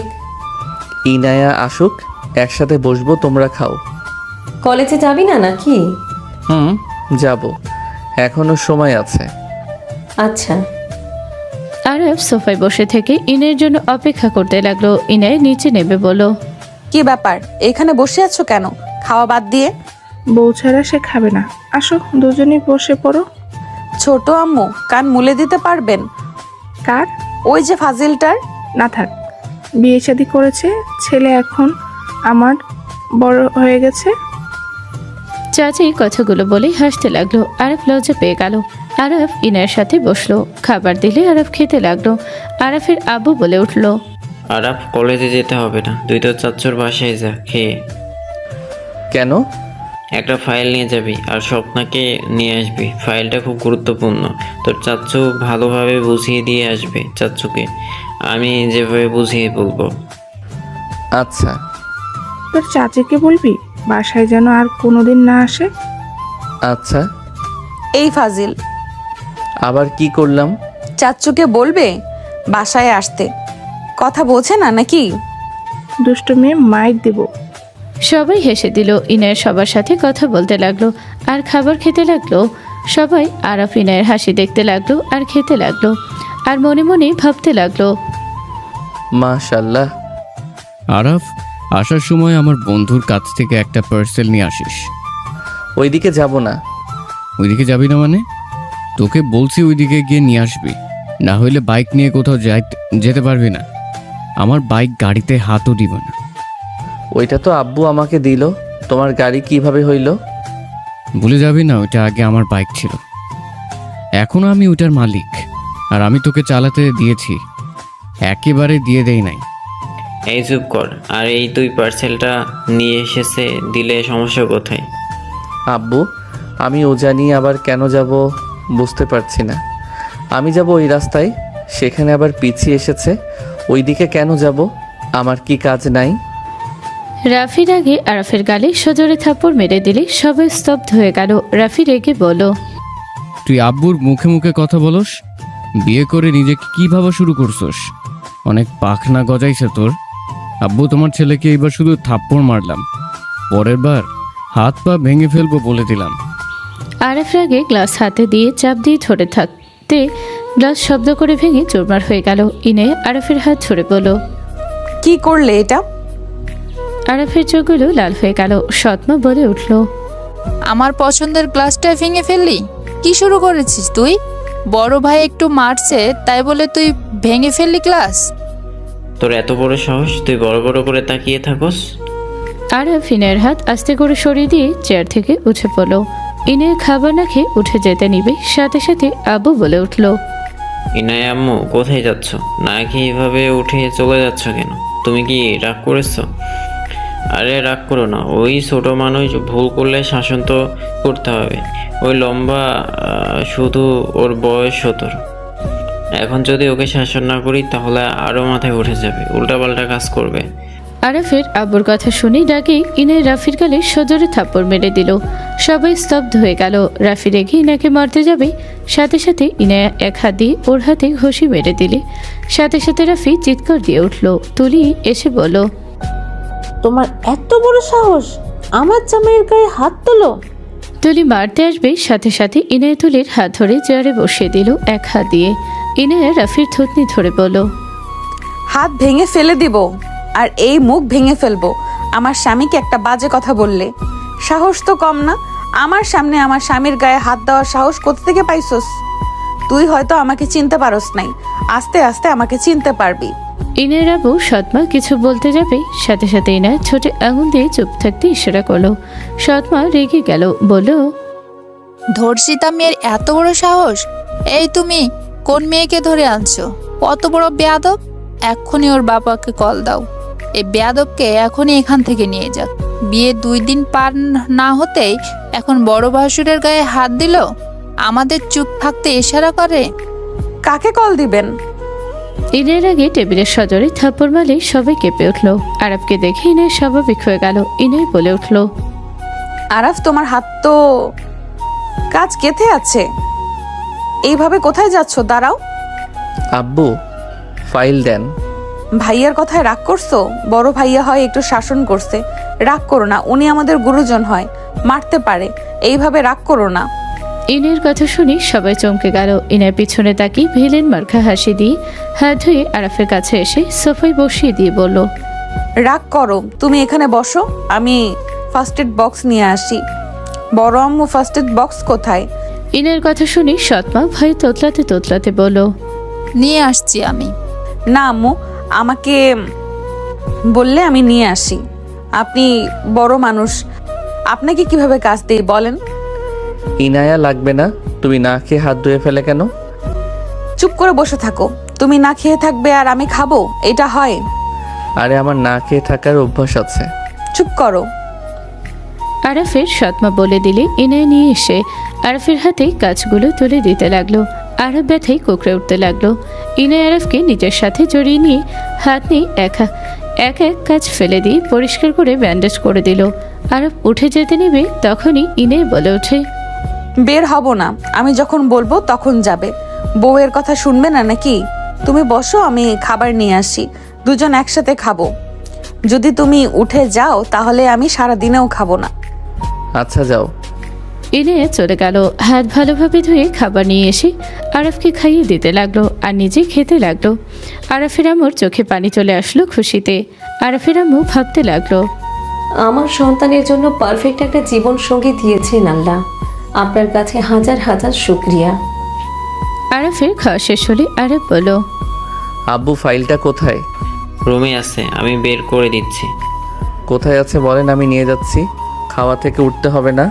ইনায়া আসুক, একসাথে বসবো, তোমরা খাও। কলেজে যাবি না নাকি? যাব, এখনো সময় আছে। আচ্ছা। আরব সোফায় বসে থেকে ইনায়ের জন্য অপেক্ষা করতে লাগলো। ইনায় নিচে নেবে বলল, কি ব্যাপার, এখানে বসে আছো কেন? খাওয়া বাদ দিয়ে? বউ ছাড়া সে খাবে না। আসো দুজনেই বসে পড়ো। ছোট আম্মু কান মুলে দিতে পারবেন? কার? ওই যে ফাজিলটার। না থাক, বিয়ে শাদী করেছে, ছেলে এখন আমার বড় হয়ে গেছে। চাচি কথাগুলো বলে হাসতে লাগলো। আরব লজ্জা পেয়ে গেল। আরব ইনায়ের সাথে বসলো। খাবার দিলে আরব খেতে লাগলো। আরফের আব্বু বলে উঠলো, আরাফ কলেজে যেতে হবে না, তুই তো চাচ্চুর বাসায় যা খেয়ে। কেন? একটা ফাইল নিয়ে যাবি আর স্বপ্নাকে নিয়ে আসবি। ফাইলটা খুব গুরুত্বপূর্ণ। তোর চাচ্চু ভালোভাবে বুঝিয়ে দিয়ে আসবে চাচ্চুকে, আমি যেভাবে বুঝিয়ে বলবো। আচ্ছা। তোর চাচিকে বলবি বাসায় যেন আর কোনোদিন না আসে। আচ্ছা। এই ফাজিল, আবার কি করলাম? চাচ্চুকে বলবে বাসায় আসতে। কথা বোঝে না নাকি? দুষ্ট মেয়ে, মাইক দেব। সবাই হেসে দিল। ইনায়ের সবার সাথে কথা বলতে লাগলো আর খাবার খেতে লাগলো। সবাই আরফ ইনায়ের হাসি দেখতে লাগলো আর খেতে লাগলো। আর মনে মনে ভাবতে লাগলো, মাশাল্লাহ। আরাফ, আসার সময় আমার বন্ধুর কাছ থেকে একটা পার্সেল নিয়ে আসিস। ওইদিকে যাব না। ওইদিকে যাবি না মানে? তোকে বলছি ওইদিকে গিয়ে নিয়ে আসবি, না হলে বাইক নিয়ে কোথাও যেতে পারবি না। আমার বাইক গাড়িতে হাতও দিব না। ওইটা তো আব্বু আমাকে দিল, তোমার গাড়ি কিভাবে হইল? ভুলে যাবি না, ওইটা আগে আমার বাইক ছিল, এখনো আমি ওইটার মালিক। আর আমি তোকে চালাতে দিয়েছি, একেবারে দিয়ে দেই নাই। এই চুপ কর। আর এই তুই পার্সেলটা নিয়ে এসেছে দিলে সমস্যা কোথায়? আব্বু, আমি ও জানি আবার কেন যাব বুঝতে পারছি না। আমি যাব ওই রাস্তায়, সেখানে আবার পিছিয়ে এসেছে। ওইদিকে কেন যাব? আমার কি কাজ নাই? রাফির আগে আরাফের গালে সজোরে থাপ্পড় মেরে দিলে সবাই স্তব্ধ হয়ে গেল। রাফি রেগে বলল, তুই আব্বুর মুখে মুখে কথা বলস? বিয়ে করে নিজেকে কি ভাবা শুরু করছস? অনেক পাখনা গজাইছে তোর। আব্বু, তোমার ছেলেকে এবার শুধু থাপ্পড় মারলাম, পরের বার হাত পা ভেঙে ফেলবো বলে দিলাম। আরাফ রাগে গ্লাস হাতে দিয়ে চাপ দিয়ে ধরে থাকতে গ্লাস শব্দ করে ভেঙে চুরমার হয়ে গেল। ইনে আরাফের হাত ধরে বলল, কি করলে এটা? আরাফের চোখগুলো লাল হয়ে গেল। সৎমা বলে উঠল, আমার পছন্দের গ্লাসটা ভেঙে ফেললি? কি শুরু করেছিস তুই? বড় ভাই একটু মারছে তাই বলে তুই ভেঙে ফেললি গ্লাস? তোর এত বড় সাহস, তুই বড় বড় করে তাকিয়ে থাকস? আরাফ ইনের হাত আস্তে করে সরিয়ে দিয়ে চেয়ার থেকে উঠে পড়ল। ইনে খাবার না খেয়ে উঠে যেতে নিবে, সাথে সাথে আব্বু বলে উঠল, ইনায় আম্মু, কোথায় যাচ্ছ? না খেয়ে এভাবে উঠে চলে যাচ্ছ কেন? তুমি কি রাগ করেছো? আরে রাগ করো না, ওই ছোট মানুষ ভুল করলে শাসন তো করতে হবে। ওই লম্বা, শুধু ওর বয়স 17। এখন যদি ওকে শাসন না করি তাহলে আরও মাথায় উঠে যাবে, উল্টাপাল্টা কাজ করবে। আরাফের আব্বুর কথা শুনে ডাকে ইনে রাফির গালে সজোরে থাপ্পড় মেরে দিল। সবাই স্তব্ধ হয়ে গেল। রাফি রেগে ইনাকে মারতে যাবে, সাথে সাথে ইনা এক হাত দিয়ে ওর হাতে ঘষি মেরে দিলে সাথে সাথে রাফি চিৎকার দিয়ে উঠল। তুলি এসে বলল, তোমার এত বড় সাহস, আমার জামাইয়ের গায়ে হাত তোলো? তুলি মারতে আসবে, সাথে সাথে ইনায় তুলির হাত ধরে চেয়ারে বসিয়ে দিল এক হাত দিয়ে। ইনায় রাফির থুতনি ধরে বলল, হাত ভেঙে ফেলে দিব, আর এই মুখ ভেঙে ফেলবো আমার স্বামীকে একটা বাজে কথা বললে। সাহস তো কম না, আমার সামনে আমার স্বামীর গায়ে হাত দেওয়ার সাহস কোথা থেকে পাইছস? তুই হয়তো আমাকে চিনতে পারস নাই, আস্তে আস্তে আমাকে চিনতে পারবি। ইনের আবু সৎমা কিছু বলতে যাবে, সাথে সাথে ইনা ছোট আঙুল দিয়ে চুপ থাকতে ইশারা করলো। সৎমা রেগে গেল, বলল, ধর্ষিতা মেয়ের এত বড় সাহস! এই তুমি কোন মেয়েকে ধরে আনছো? কত বড় বেয়াদব! এক্ষুনি ওর বাবাকে কল দাও, এই বেয়াদবকে এখনই এখান থেকে নিয়ে যাক। বিয়ে 2 দিন পার না হতেই এখন বড় ভাসুরের গায়ে হাত দিল, আমাদের চুপ থাকতে ইশারা করে। কাকে কল দিবেন? ইনের আগে টেবিলের সজোরে থাপ্পড় মারলে সবাই কেঁপে উঠল। আরাফকে দেখে ইনে স্বাভাবিক হয়ে গেল। ইনে বলে উঠল, আরাফ, তোমার হাত তো কাজ কেথে আছে, এইভাবে কোথায় যাচ্ছ? দাঁড়াও। আব্বু, ফাইল দেন। ভাইয়ার কথায় রাগ করছো? বড় ভাইয়া হয় একটু শাসন করছে, রাগ করো না, উনি আমাদের গুরুজন হয়, মারতে পারে, এইভাবে রাগ করো না। ইনের কথা শুনে সবাই চমকে গেল। ইনের পিছনে তাকিয়ে ভিলেন মার্কা হাসি দিয়ে হাত ধুয়ে আরাফের কাছে এসে সোফায় বসিয়ে দিয়ে বলল, রাগ করো, তুমি এখানে বসো, আমি ফার্স্ট এড বক্স নিয়ে আসি। বড় আম্মু, ফার্স্ট এড বক্স কোথায়? ইনের কথা শুনে সৎমা ভয়ে তোতলাতে তোতলাতে বলল, নিয়ে আসছি আমি। না আম্মু, আমাকে বললে আমি নিয়ে আসি। আপনি বড় মানুষ, আপনাকে কিভাবে কাজ দিই বলেন? ইনায়া লাগবে না। তুমি না খেয়ে হাত ধুয়ে ফেলে কেন? চুপ করে বসে থাকো। তুমি না খেয়ে থাকবে আর আমি খাবো, এটা হয়? আরে আমার না খেয়ে থাকার অভ্যাস আছে। চুপ করো। আরাফের সৎমা বলে দিলে ইনায় নিয়ে এসে আরাফের হাতে কাজগুলো তুলে দিতে লাগলো। আরাফ ব্যথায় কোকড়ে উঠতে লাগলো। ইনায় আরাফকে নিজের সাথে জড়িয়ে নিয়ে হাত নিয়ে এক এক কাজ ফেলে দিয়ে পরিষ্কার করে ব্যান্ডেজ করে দিল। আরাফ উঠে যেতে নেবে, তখনই ইনে বলে ওঠে, বের হব না, আমি যখন বলবো তখন যাবে। বউয়ের কথা শুনবে না নাকি? তুমি বসো, আমি খাবার নিয়ে আসি, দুজন একসাথে খাবো। যদি তুমি উঠে যাও তাহলে আমি সারা দিনেও খাবো না। আচ্ছা যাও। ইনায়া চলে গেল। হাত ভালোভাবে ধুয়ে খাবার নিয়ে এসে আরাফকে খাইয়ে দিতে লাগলো আর নিজে খেতে লাগলো। আরাফের আম্মুর চোখে পানি চলে আসলো খুশিতে। আরাফের আম্মু ভাবতে লাগলো, আমার সন্তানের জন্য পারফেক্ট একটা জীবন সঙ্গী দিয়েছেন আল্লাহ। আপনার কাছে হাজার হাজার শুকরিয়া। আরাফের খাওয়া শেষ হলে আরাফ বলল, আব্বু ফাইলটা কোথায়? রুমে আছে, আমি বের করে দিচ্ছি। কোথায় আছে বলেন, আমি নিয়ে যাচ্ছি। খাওয়া থেকে উঠতে হবে না।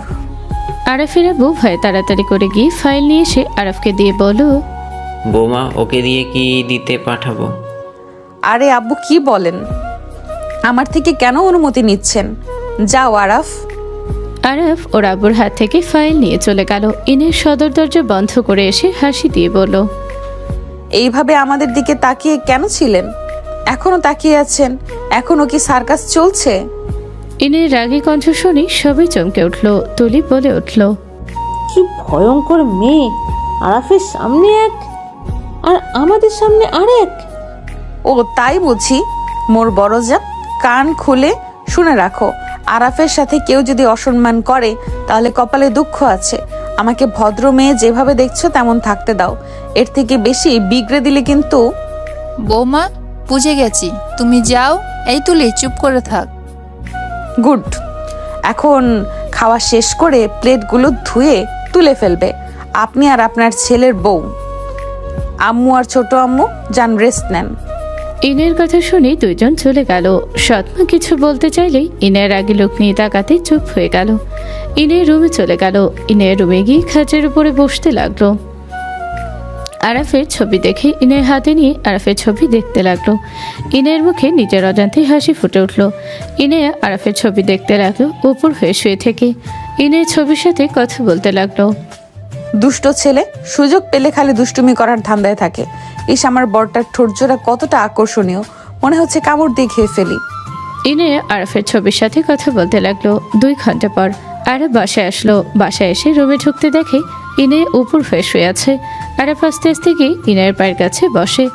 আরাফের আব্বু ভয়ে তাড়াতাড়ি করে গিয়ে ফাইল নিয়ে এসে আরাফকে দিয়ে বলল, বৌমা, ওকে দিয়ে কি দিতে পাঠাবো? আরে আব্বু কি বলেন? আমার থেকে কেন অনুমতি নিচ্ছেন? যাও আরাফ। আরাফ ওর আব্বুর হাত থেকে ফাইল নিয়ে চলে গেল। ইনের সদর দরজা বন্ধ করে এসে হাসি দিয়ে বলল, এইভাবে আমাদের দিকে তাকিয়ে কেন ছিলেন? এখনো তাকিয়ে আছেন? এখনো কি সার্কাস চলছে? ইনের রাগী কণ্ঠ শুনে সবাই চমকে উঠল। তুলি বলে উঠল, কি ভয়ঙ্কর মেয়ে! আরাফের সামনে এক আর আমাদের সামনে আরেক। ও তাই বুঝি? মোর বড়জা, কান খুলে শুনে রাখো, আরাফের সাথে কেউ যদি অসম্মান করে তাহলে কপালে দুঃখ আছে। আমাকে ভদ্র মেয়ে যেভাবে দেখছো তেমন থাকতে দাও। এর থেকে বেশি বিগড়ে দিলে কিন্তু। বৌমা, বুঝে গেছি, তুমি যাও। এই তুলি, চুপ করে থাক। গুড। এখন খাওয়া শেষ করে প্লেটগুলো ধুয়ে তুলে ফেলবে। আপনি আর আপনার ছেলের বউ, আম্মু আর ছোট আম্মু যান রেস্ট নেন। ইনের কথা শুনে দুইজন চলে গেল। সৎমা কিছু বলতে চাইলেই ইনের আগে লোক নিয়ে তাকাতে চুপ হয়ে গেল। ইনের রুমে চলে গেল। ইনের রুমে গিয়ে খাটের উপরে বসতে লাগলো। আরাফের ছবি দেখে ইনের হাতে নিয়ে আরাফের ছবি দেখতে লাগলো। ইনের মুখে নিজের অজান্তে হাসি ফুটে উঠল। ইনে আরাফের ছবি দেখতে লাগলো উপর হয়ে শুয়ে থেকে। ইনের ছবির সাথে কথা বলতে লাগলো। দুষ্ট ছেলে, সুযোগ পেলে খালি দুষ্টুমি করার ধান্দায় থাকে। ইস, আমার বরটার ঠোঁটজোড়া কতটা আকর্ষণীয়, মনে হচ্ছে কামড় দিয়ে খেয়ে ফেলি। ইনে আরাফের ছবির সাথে কথা বলতে লাগলো। 2 ঘন্টা পর আরাফ বাসায় আসলো। বাসায় এসে রুমে ঢুকতে দেখে ইনে উপর হয়ে শুয়ে আছে। আরাফ আস্তে আস্তে গিয়ে ইনের পায়ের কাছে বসে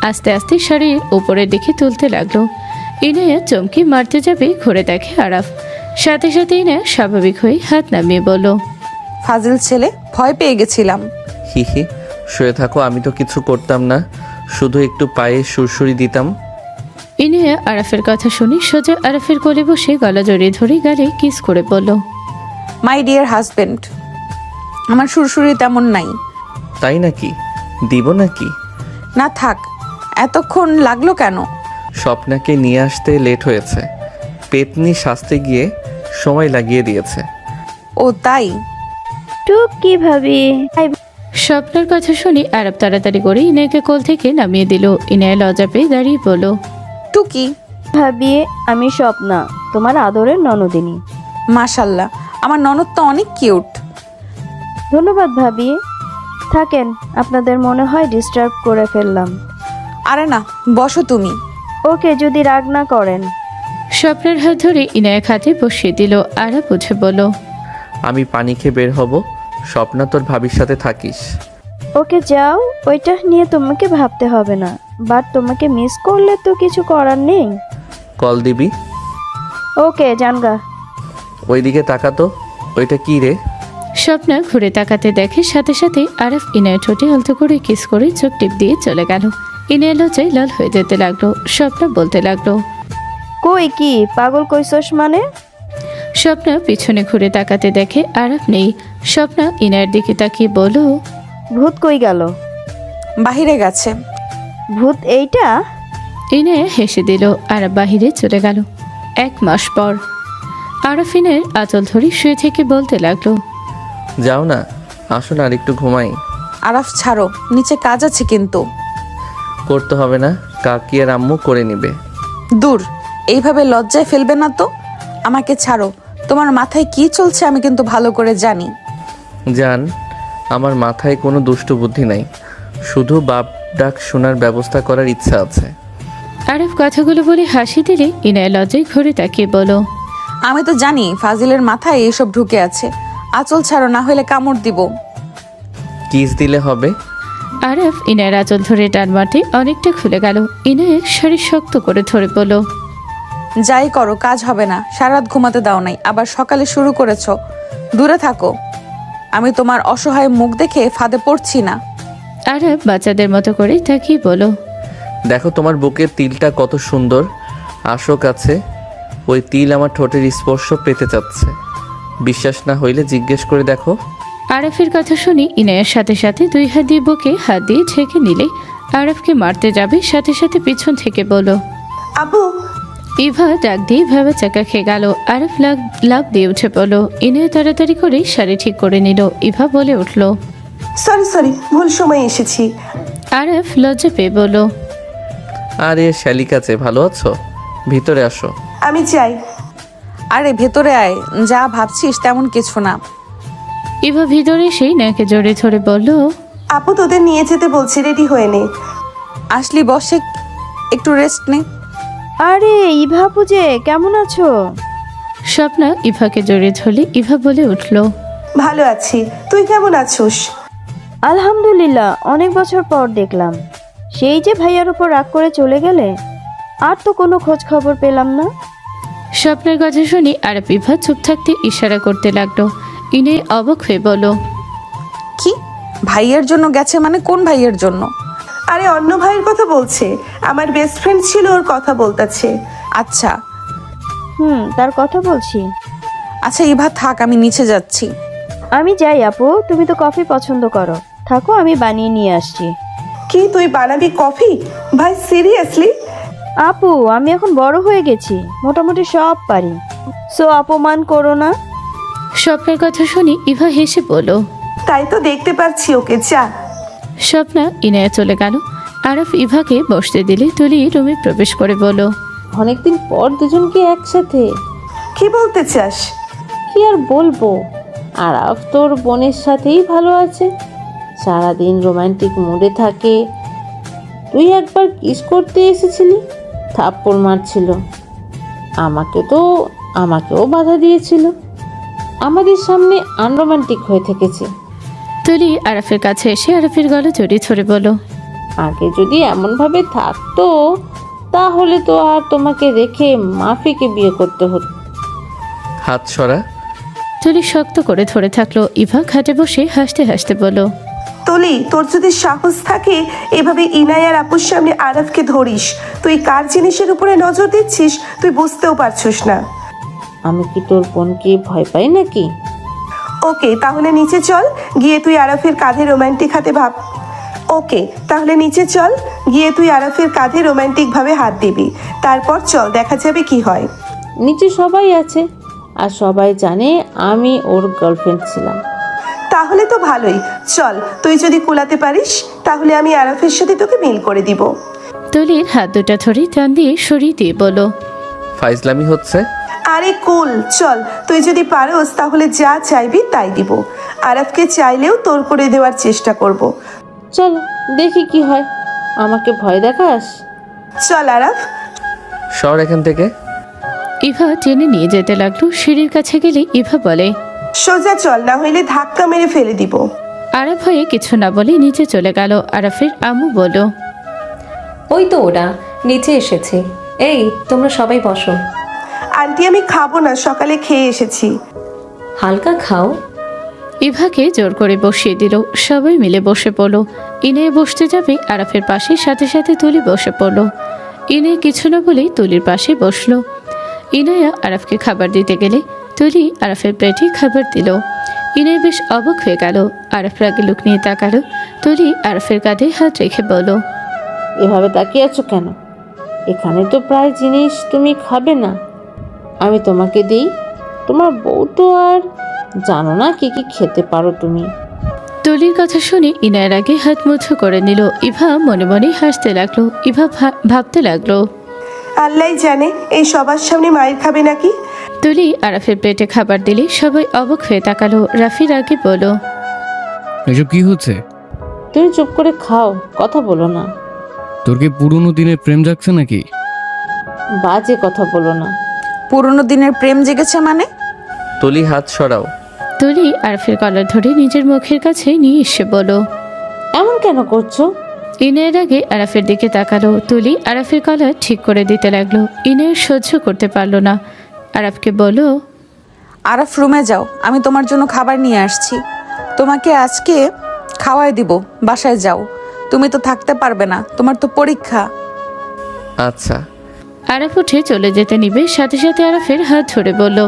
আস্তে আস্তে শাড়ির উপরের দিকে তুলতে লাগলো। ইনায়া চমকি মারতে যাবে, ঘুরে দেখে আরাফ। সাথে সাথে ইনায়া স্বাভাবিক হয়ে হাত নামিয়ে বলল, ফাজিল ছেলে, ভয় পেয়ে গেছিলাম। হি হি, শুয়ে থাকো, আমি তো কিছু করতাম না, শুধু একটু পায়ে সুরসুরি দিতাম। ইনায়া আরাফের কথা শুনে সোজা আরাফের কোলে বসে গলা জড়িয়ে ধরে গালে কিস করে বলল, মাই ডিয়ার হাজবেন্ড, আমার সুরসুরি তেমন নাই। তাই নাকি? দিব নাকি? না থাক। এতক্ষণ লাগলো কেন? স্বপ্নাকে নিয়ে আসতে লেট হয়েছে, পেতনি সাজতে গিয়ে সময় লাগিয়ে দিয়েছে। ও তাই? টুক কি ভাবি? স্বপ্নের কথা শুনে আরাফ তাড়াতাড়ি করে ইনায়াকে কোল থেকে নামিয়ে দিল। ইনায়া লজ্জা পেয়ে দাঁড়িয়ে বলল, টুকি ভাবি, আমি স্বপ্না, তোমার আদরের ননদিনী। মাশাল্লাহ, আমার ননদ তো অনেক কিউট। ধন্যবাদ ভাবি। থাকেন, আপনাদের মনে হয় ডিস্টার্ব করে ফেললাম। আরে না, বসো তুমি। ওকে, যদি রাগ না করেন। স্বপ্নের হাত ধরে ইনায়া খাতে বসিয়ে দিল। আরাফ বুঝে বলল, আমি পানি খেয়ে বের হব, স্বপ্না তোর ভাবির সাথে থাকিস। ওকে যাও, ওইটা নিয়ে তোমাকে ভাবতে হবে না। বাট তোমাকে মিস করলে তো কিছু করার নেই। কল দিবি? ওকে, জানগা। ওইদিকে তাকাতো, ওইটা কি রে? স্বপ্না ঘুরে তাকাতে দেখে সাথে সাথে আরাফ ইনায়ের ঠোঁটে আলতো করে কিস করে চোখ টিপ দিয়ে চলে গেল। ইনায়া লজ্জায় লাল হয়ে যেতে লাগলো। স্বপ্না বলতে লাগলো, কই কি পাগল কইছস মানে? স্বপ্না পিছনে ঘুরে তাকাতে দেখে আরাফ নেই। স্বপ্না ইনায়ের দিকে তাকিয়ে বলল, ভূত কই গেল? বাহিরে গেছে। ভূত এইটা? ইনায়া হেসে দিল। আরাফ বাহিরে চলে গেল। 1 মাস পর আরাফ ইনায়ের আঁচল ধরে শুয়ে থেকে বলতে লাগলো, যাও না, আসো না, আর একটু ঘুমাই। আরাফ ছাড়ো, নিচে কাজ আছে কিন্তু। করতে হবে না, কাকি আর আম্মু করে নিবে। দূর, এইভাবে লজ্জায় ফেলবে না তো। আমাকে ছাড়ো, তোমার মাথায় কি চলছে আমি কিন্তু ভালো করে জানি। জান, আমার মাথায় কোনো দুষ্ট বুদ্ধি নাই, শুধু বাপ ডাক শোনার ব্যবস্থা করার ইচ্ছা আছে। আরাফ কথাগুলো বলে হাসি দিলে ইনায়া লজ্জায় ঘুরে তাকিয়ে বলল, আমি তো জানি ফাজিলের মাথায় এসব ঢুকে আছে। আঁচল ছাড়ো, না হলে কামড় দিব। কিস দিলে হবে। আরাফ ইনায়ের আঁচল ধরে টান মারতে অনেকটা খুলে গেল। ইনায়া শাড়ি শক্ত করে ধরে বলল, যাই করো কাজ হবে না। সারা রাত ঘুমাতে দাও নাই, আবার সকালে শুরু করেছো। দূরে থাকো। আমি তোমার অসহায় মুখ দেখে ফাঁদে পড়ছি না। আরব বাচ্চাদের মতো করে তাকিয়ে বলো, দেখো তোমার বুকের তিলটা কত সুন্দর, আসো কাছে। ওই তিল আমার ঠোঁটের স্পর্শ পেতে চাচ্ছে। বিশ্বাস না হইলে জিজ্ঞেস করে দেখো। আরফের কথা শুনি ইনায়ের সাথে সাথে 2 হাত দিয়ে বুকে হাত দিয়ে ঢেকে নিলে আরফকে মারতে যাবে, সাথে সাথে পিছন থেকে বলো, আপু। ইভা ডাক দিয়ে ভেবে চাকা খেয়ে গেল। আরফ লাভ দিয়ে উঠে পড়লো। ইনায় তাড়াতাড়ি করে শাড়ি ঠিক করে নিল। ইভা বলে উঠল, সরি ভুল সময় এসেছি। আরফ লজ্জা পেয়ে বলো, আরে শ্যালিক আছে, ভালো আছো? ভিতরে আসো। আমি চাই। আরে ভেতরে আয়, যা ভাবছিস তেমন কিছু না। ইভা ভিতরে এসেই নাকে জড়িয়ে ধরে বলল, আপু তোদের নিয়ে যেতে বলছি, রেডি হয়ে নে। আসলি বসে একটু রেস্ট নে। আরে ইভা পূজে, কেমন আছো? স্বপ্না ইভাকে জড়িয়ে ধরলে ইভা বলে উঠল, ভালো আছি, তুই কেমন আছোস? আলহামদুলিল্লাহ, অনেক বছর পর দেখলাম। সেই যে ভাইয়ার উপর রাগ করে চলে গেলে, আর তো কোনো খোঁজ খবর পেলাম না। স্বপ্নের কথা শুনি আরব ইভা চুপ থাকতে ইশারা করতে লাগলো। ইনে অবাক হয়ে বলো, কি ভাইয়ের জন্য গেছে মানে? কোন ভাইয়ের জন্য? আরে অন্য ভাইয়ের কথা বলছে, আমার বেস্ট ফ্রেন্ড ছিল, ওর কথা বলতেছে। আচ্ছা তার কথা বলছি। আচ্ছা ইভা থাক, আমি নিচে যাচ্ছি। আমি যাই আপু, তুমি তো কফি পছন্দ করো, থাকো আমি বানিয়ে নিয়ে আসছি। কি তুই বানাবি কফি? ভাই সিরিয়াসলি? আপু আমি এখন বড় হয়ে গেছি, মোটামুটি সব পারি, সো অপমান করো না। স্বপ্নের কথা শুনি ইভা হেসে বলল, তাই তো দেখতে পাচ্ছি, ওকে যা। স্বপ্না ইনায়া চলে গেল। আরফ ইভাকে বসতে দিলে তুলি রুমে প্রবেশ করে বলল, অনেকদিন পর দুজনকে একসাথে। কি বলতে চাস? কি আর বলবো, আরাফ তোর বোনের সাথেই ভালো আছে, সারাদিন রোমান্টিক মুডে থাকে। তুই একবার কিস করতে এসেছিলি, থাপ্পড় মারছিল, আমাকেও বাধা দিয়েছিল, আমাদের সামনে আনরোমান্টিক হয়ে থেকেছে। তুলি আরফের কাছে এসে আরফের গলা জড়িয়ে ধরে বলল, আগে যদি এমনভাবে থাকতো তাহলে তো আর তোমাকে রেখে মাফিকে বিয়ে করতে হতো। হাত সরা। তুলি শক্ত করে ধরে থাকলো। ইভা খাটে বসে হাসতে হাসতে বলল, তলি, তোর যদি সাহস থাকে এভাবে ইনায়ার আপুর সামনে আরফকে ধরিস, তুই কার জিনিসের উপরে নজর দিচ্ছিস তুই বুঝতেও পারছিস না। আমি কি তোর বোনকে ভয় পাই নাকি? ওকে তাহলে নিচে চল, গিয়ে তুই আরফের কাঁধে রোমান্টিক হাতে ভাব। ওকে তাহলে নিচে চল, গিয়ে তুই আরফের কাঁধে রোমান্টিক ভাবে হাত দিবি, তারপর চল দেখা যাবে কি হয়। নিচে সবাই আছে আর সবাই জানে আমি ওর গার্লফ্রেন্ড ছিলাম। তাহলে তো ভালোই, চল তুই যদি কুলাতে পারিস তাহলে আমি আরফের সাথে তোকে মিল করে দিব। তুলির হাত দুটা ধরে টান দিয়ে সরিয়ে দিয়ে বলল, ফাইজলামি হচ্ছে। আরে কুল, চল তুই যদি পারোস তাহলে যা চাইবি তাই দিব, আরফকে চাইলেও তোর করে দেওয়ার চেষ্টা করব। চল দেখি কি হয়, আমাকে ভয় দেখাস? চল আরফ। সর এখান থেকে। ইভা টেনে নিয়ে যেতে লাগলো। সিঁড়ির কাছে গেলে ইভা বলে, সোজা চল, না হইলে ধাক্কা মেরে ফেলে দিব। আরফ হয়ে কিছু না বলে নিচে চলে গেল। আরফের আম্মু বলল, ওই তো ওরা নিচে এসেছে, এই তোমরা সবাই বসো। আন্টি আমি খাবো না, সকালে খেয়ে এসেছি। হালকা খাও। ইভাকে জোর করে বসিয়ে দিল। সবাই মিলে বসে পড়লো। ইনে বসতে যাবে আরফের পাশে, সাথে সাথে তুলি বসে পড়লো। ইনে কিছু না বলেই তুলির পাশে বসলো। ইনায়া আরফকে খাবার দিতে গেলে তুলি আরফের প্লেটে খাবার দিল। ইনায় বেশ অবাক হয়ে গেল। আরফ রাগে লুক নিয়ে তাকালো। তুলি আরফের কাঁধে হাত রেখে বলল, এভাবে তাকিয়ে আছো কেন? এখানে তো প্রায় জিনিস তুমি খাবে না, আমি তোমাকে দিই। তোমার বউ তো আর জানো না কি কি খেতে পারো তুমি। তুলির কথা শুনে ইনায়ের আগে হাত মুঠো করে নিল। ইভা মনে মনে হাসতে লাগলো। ইভা ভাবতে লাগলো, আল্লাহ জানে এই সবার সামনে মায়ের খাবে নাকি। তুলি আরফের প্লেটে খাবার দিলে সবাই অবাক হয়ে তাকালো। রাফির আগে বলো, এসব কি হচ্ছে? তুমি চুপ করে খাও, কথা বলো না। তোর কি পুরনো দিনের প্রেম জাগছে নাকি? বাজে কথা বলো না। পুরনো দিনের প্রেম জেগেছে মানে? তুলি হাত সরাও। তুলি আরফের কলার ধরে নিজের মুখের কাছে নিয়ে এসে বলো, এমন কেন করছো? ইনায়ের আগে আরফের দিকে তাকালো। তুলি আরফের কলার ঠিক করে দিতে লাগলো। ইনায়ের সহ্য করতে পারলো না। আরফকে বলো, আরফ রুমে যাও, আমি তোমার জন্য খাবার নিয়ে আসছি। তোমাকে আজকে খাওয়াই দিব, বাসায় যাও। তুমি তো থাকতে পারবে না, তোমার তো পরীক্ষা। আচ্ছা। আরাফ উঠে চলে যেতে নিবে, সাথে সাথে আরাফের হাত ধরে বলল,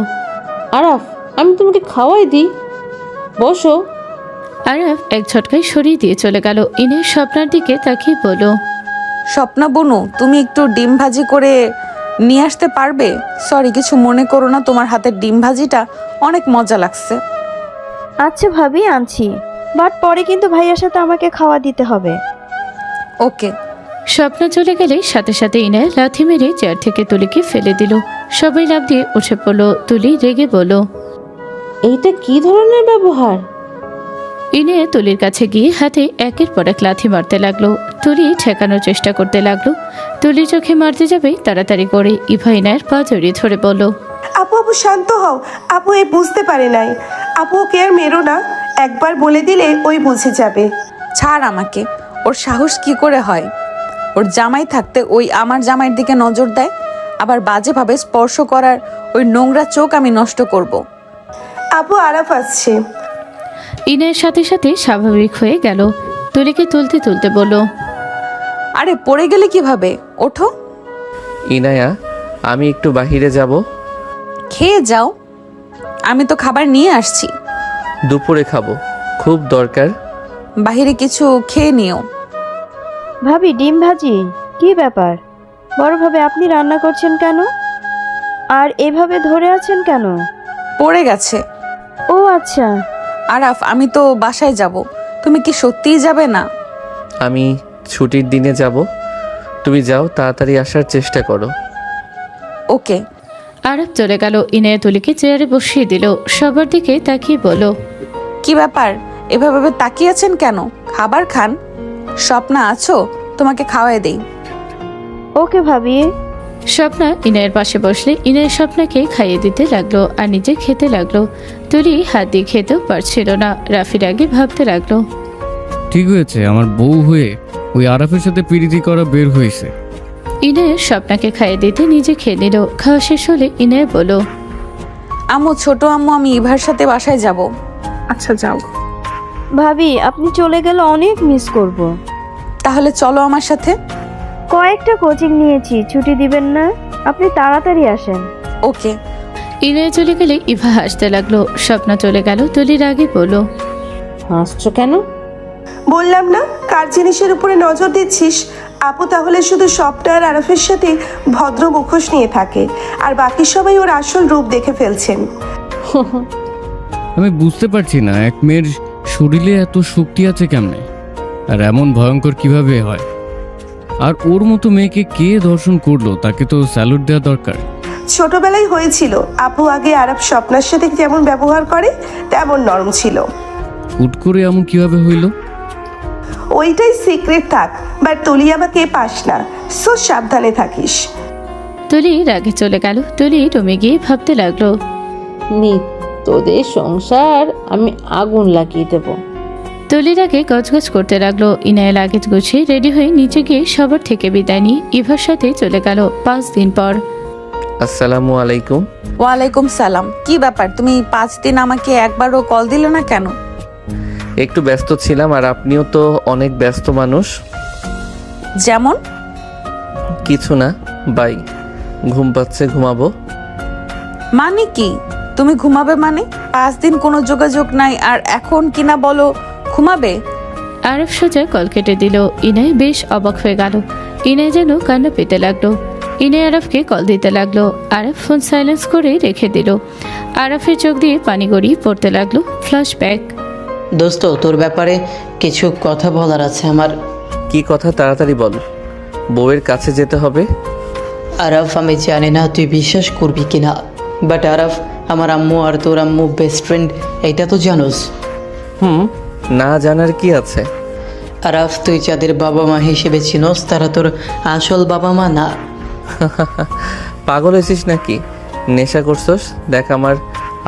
আরাফ, আমি তোমাকে খাওয়াই দিই, বসো। আরাফ এক ঝটকায় সরিয়ে দিয়ে চলে গেল। ইনে স্বপ্নার দিকে তাকিয়ে বলল, স্বপ্না বনু, তুমি একটু ডিম ভাজি করে নিয়ে আসতে পারবে? সরি, কিছু মনে করো না, তোমার হাতের ডিম ভাজিটা অনেক মজা লাগছে। আচ্ছা ভাবি, আনছি, বাট পরে কিন্তু ভাইয়ার সাথে আমাকে খাওয়া দিতে হবে। ওকে। স্বপ্না চলে গেলে সাথে সাথে ইনায় লাথি মেরে চেয়ার থেকে তুলিকে ফেলে দিল। সবাই লাফ দিয়ে উঠে পড়ল। তুলি রেগে বলল, এইটা কি ধরনের ব্যবহার? ইনে তুলির কাছে গিয়ে হাতে একের পর এক লাথি মারতে লাগলো। তুলি ঠেকানোর চেষ্টা করতে লাগলো। তুলি চোখে মারতে যাবে তাড়াতাড়ি করে ইভা ইনায়ের পা জড়িয়ে ধরে বলল, আপু আপু শান্ত হও। আপু এ বুঝতে পারে নাই। আপু ওকে আর মেরো না, একবার বলে দিলে ওই বুঝে যাবে। ছাড় আমাকে, ওর সাহস কি করে হয়? ওর জামাই থাকতে ওই আমার জামাইয়ের দিকে নজর দেয়, আবার বাজেভাবে স্পর্শ করার ওই নোংরা চোখ আমি নষ্ট করব। আপু আরাফ আসছে। ইনায়ের সাথে সাথে স্বাভাবিক হয়ে গেল। তুলিকে তুলতে তুলতে বলল, আরে পড়ে গেলে কিভাবে? ওঠো। ইনায়া, আমি একটু বাহিরে যাব। খেয়ে যাও, আমি তো খাবার নিয়ে আসছি। দুপুরে খাবো, খুব দরকার। বাহিরে কিছু খেয়ে নিও। ভাবি, ডিম ভাজি? কি ব্যাপার? বড় ভাবে আপনি রান্না করছেন কেন? আর এভাবে ধরে আছেন কেন? পড়ে গেছে। ও আচ্ছা। আরাফ, আমি তো বাসায় যাব, তুমি কি সত্যিই যাবে না? আমি ছুটির দিনে যাব, তুমি যাও, তাড়াতাড়ি আসার চেষ্টা করো। ওকে। আরাফ চলে গেল। ইনায়া তুলিকে চেয়ারে বসিয়ে দিল। সবার দিকে তাকিয়ে বলল, কি ব্যাপার, এভাবে তাকিয়ে আছেন কেন? খাবার খান। স্বপ্না আছো? তোমাকে খাওয়াই দেই। ওকে ভাবি। স্বপ্না ইনায়ের পাশে বসলে ইনায় স্বপ্নাকে খাইয়ে দিতে লাগলো আর নিজে খেতে লাগলো। তুলি হাত দিয়ে খেতেও পারছিল না। রাফির আগে ভাবতে লাগলো, ঠিক হয়েছে, আমার বউ হয়ে ওই আরাফের সাথে পিরিতি করা বের হয়েছে। ইনায় স্বপ্নাকে খাইয়ে দিতে নিজে খেয়ে নিল। খাওয়া শেষ হলে ইনায় বলল, আম্মু, ছোট আম্মু, আমি ইভার সাথে বাসায় যাব। আচ্ছা যাও। ভাবি, আপনি চলে গেলে অনেক মিস করব। তাহলে চলো আমার সাথে। কয়েকটা কোচিং নিয়েছি, ছুটি দিবেন না? আপনি তাড়াতাড়ি আসেন। ওকে। ইনায় চলে গেলে ইভা হাসতে লাগলো। স্বপ্না চলে গেল। তুলির আগে বলল, হাসছো কেন? বললাম না, কার জিনিসের উপরে নজর দিচ্ছিস? আপু তাহলে শুধু স্বপ্না আর আরাফের সাথে ভদ্র মুখোশ নিয়ে থাকে, আর বাকি সবাই ওর আসল রূপ দেখে ফেলছেন। আমি বুঝতে পারছি না, এক মেয়ের শরীরে এত শক্তি আছে কেমনে, আর এমন ভয়ঙ্কর কিভাবে হয়? আর ওর মতো মেয়েকে কে দর্শন করলো? তাকে তো স্যালুট দেওয়া দরকার। ছোটবেলায় হয়েছিল, আপু আগে আরাফ স্বপ্নার সাথে যেমন ব্যবহার করে তেমন নরম ছিল। হুট করে এমন কিভাবে হইল? ওইটাই সিক্রেট থাক, বাট তুলি আমাকে পাস না, সো সাবধানে থাকিস। তুলি রাগে চলে গেল। তুলি রুমে গিয়ে ভাবতে লাগলো, নি, তোদের সংসার আমি আগুন লাগিয়ে দেবো। তুলির আগে গজগজ করতে লাগলো। ইনায়া লাগেজ গুছিয়ে রেডি হয়ে নিচে গিয়ে সবার থেকে বিদায় নিয়ে ইভার সাথে চলে গেল 5 দিন পর। আসসালামু আলাইকুম। ওয়ালাইকুম সালাম। কি ব্যাপার, তুমি 5 দিন আমাকে একবারও কল দিলে না কেন? একটু ব্যস্ত ছিলাম, আর আপনিও তো অনেক ব্যস্ত মানুষ। যেমন? কিছু না, বাই। ঘুম পাচ্ছে, ঘুমাবো। মানে কি? তুমি ঘুমাবে মানে? 5 দিন কোনো যোগাযোগ নাই, আর এখন কিনা বলো ঘুমাবে? আরব সোজা কল কেটে দিল। ইনায় বেশ অবাক হয়ে গেল। ইনায় যেন কান্না পেতে লাগলো। ইনায় আরফকে কল দিতে লাগলো। আরফ ফোন সাইলেন্স করে রেখে দিল। আরফের চোখ দিয়ে পানি গড়িয়ে পড়তে লাগলো। ফ্ল্যাশব্যাক। দোস্ত, তোর ব্যাপারে কিছু কথা বলার আছে আমার। কি কথা? তাড়াতাড়ি বল, বউয়ের কাছে যেতে হবে। আরফ, আমি জানি না তুই বিশ্বাস করবি কিনা, বাট আরফ আমার আম্মু আর তোর আম্মু বেস্ট ফ্রেন্ড, এটা তো জানোস। না জানার কি আছে? আরফ, তুই যাদের বাবা মা হিসেবে চিনোস তারা তোর আসল বাবা মা না। পাগল হয়েছিস নাকি? নেশা করছস? দেখ, আমার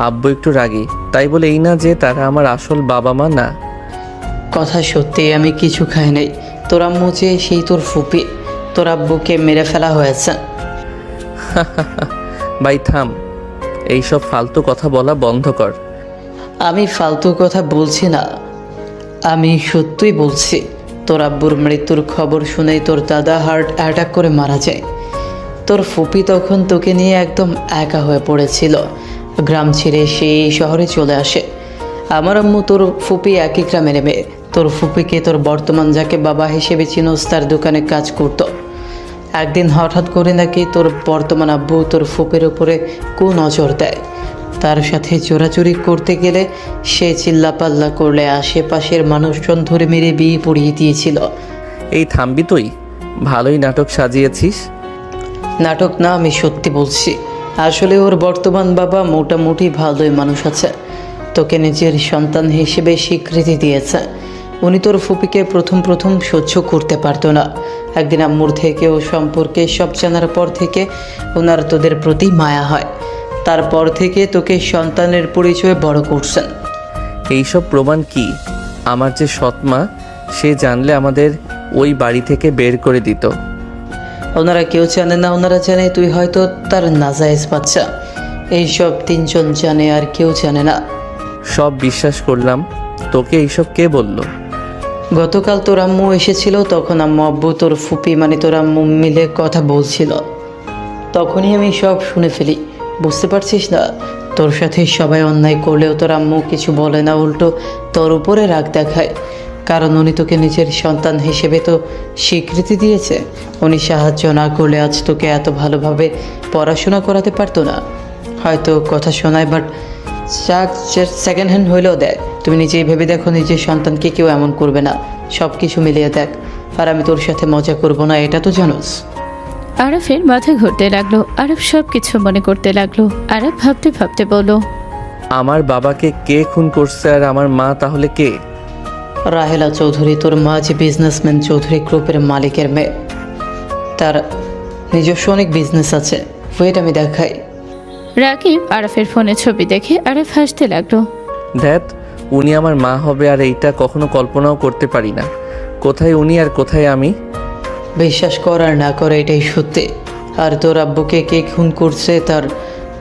আব্বু একটু রাগী, তাই বলে এই না যে তারা আমার আসল বাবা মা না। কথা সত্যি, আমি কিছু খাই নাই। তোর আম্মু যে সেই তোর ফুপি, তোর আব্বুকে মেরে ফেলা হয়েছে। ভাই থাম, এইসব ফালতু কথা বলা বন্ধ কর। আমি ফালতু কথা বলছি না, আমি সত্যিই বলছি। তোর আব্বুর মৃত্যুর খবর শুনেই তোর দাদা হার্ট অ্যাটাক করে মারা যায়। তোর ফুপি তখন তোকে নিয়ে একদম একা হয়ে পড়েছিল। গ্রাম ছেড়ে সেই শহরে চলে আসে। আমার আম্মু তোর ফুপি একই গ্রামের মেয়ে। তোর ফুপিকে তোর বর্তমান যাকে বাবা হিসেবে চিনোস তার দোকানে কাজ করতো। একদিন হঠাৎ করে নাকি তোর বর্তমান আব্বু তোর ফুপির উপরে কুনজর দেয়। তার সাথে চোরাচুরি করতে গেলে সে চিল্লাপাল্লা করলে আশেপাশের মানুষজন ধরে মেরে বিয়ে পড়িয়ে দিয়েছিল। এই থামবি তুই? ভালোই নাটক সাজিয়েছিস। নাটক না, আমি সত্যি বলছি। আসলে ওর বর্তমান বাবা মোটামুটি ভালোই মানুষ আছে, তোকে নিজের সন্তান হিসেবে স্বীকৃতি দিয়েছে। উনি তোর ফুপিকে প্রথম সহ্য করতে পারতো না। একদিন আম্মুর থেকে ও সম্পর্কে সব জানার পর থেকে ওনার তোদের প্রতি মায়া হয়। তারপর থেকে তোকে সন্তানের পরিচয়ে বড় করছেন। এইসব প্রমাণ কি? আমার যে সৎমা, সে জানলে আমাদের ওই বাড়ি থেকে বের করে দিত। ওনারা কেউ জানে না, ওনারা জানে তুই হয়তো তার নাজায়েজ বাচ্চা। এইসব তিনজন জানে, আর কেউ জানে না। সব বিশ্বাস করলাম, তোকে এইসব কে বলল? গতকাল তোর আম্মু এসেছিল, তখন আম্মু আব্বু তোর ফুপি মানে তোর আম্মু মিলে কথা বলছিল। তখনই আমি সব শুনে ফেলি। বুঝতে পারছিস না, তোর সাথে সবাই অন্যায় করলেও তোর আম্মু কিছু বলে না, উল্টো তোর উপরে রাগ দেখায়। কারণ উনি তোকে নিজের সন্তান হিসেবে তো স্বীকৃতি দিয়েছে। উনি সাহায্য না করলে আজ তোকে এত ভালোভাবে পড়াশোনা করাতে পারতো না। হয়তো কথা শোনায়, বাট সেকেন্ড হ্যান্ড হইলেও দেয়। তুমি নিজেই ভেবে দেখো, নিজের সন্তানকে কেউ এমন করবে না। সব কিছু মিলিয়ে দেখ। আর আমি তোর সাথে মজা করব না, এটা তো জানোস। আরাফের মাথা ঘুরতে লাগলো। আরাফ সব কিছু মনে করতে লাগলো। আরাফ ভাবতে ভাবতে বলল, আমার বাবাকে কে খুন করছে আর আমার মা তাহলে কে? রাহেলা চৌধুরী, তোর মা যে বিজনেসম্যান চৌধুরী গ্রুপের মালিকের মেয়ে। তার নিজস্ব অনেক বিজনেস আছে। ওয়েট আমি দেখাই। রাকিব আরাফের ফোনে ছবি দেখে আরাফ হাসতে লাগলো। ধ্যাত, উনি আমার মা হবে আর এইটা কখনো কল্পনাও করতে পারি না। কোথায় উনি আর কোথায় আমি? বিশ্বাস কর আর না কর, এটাই সত্যি। আর তোর আব্বুকে কে খুন করছে তার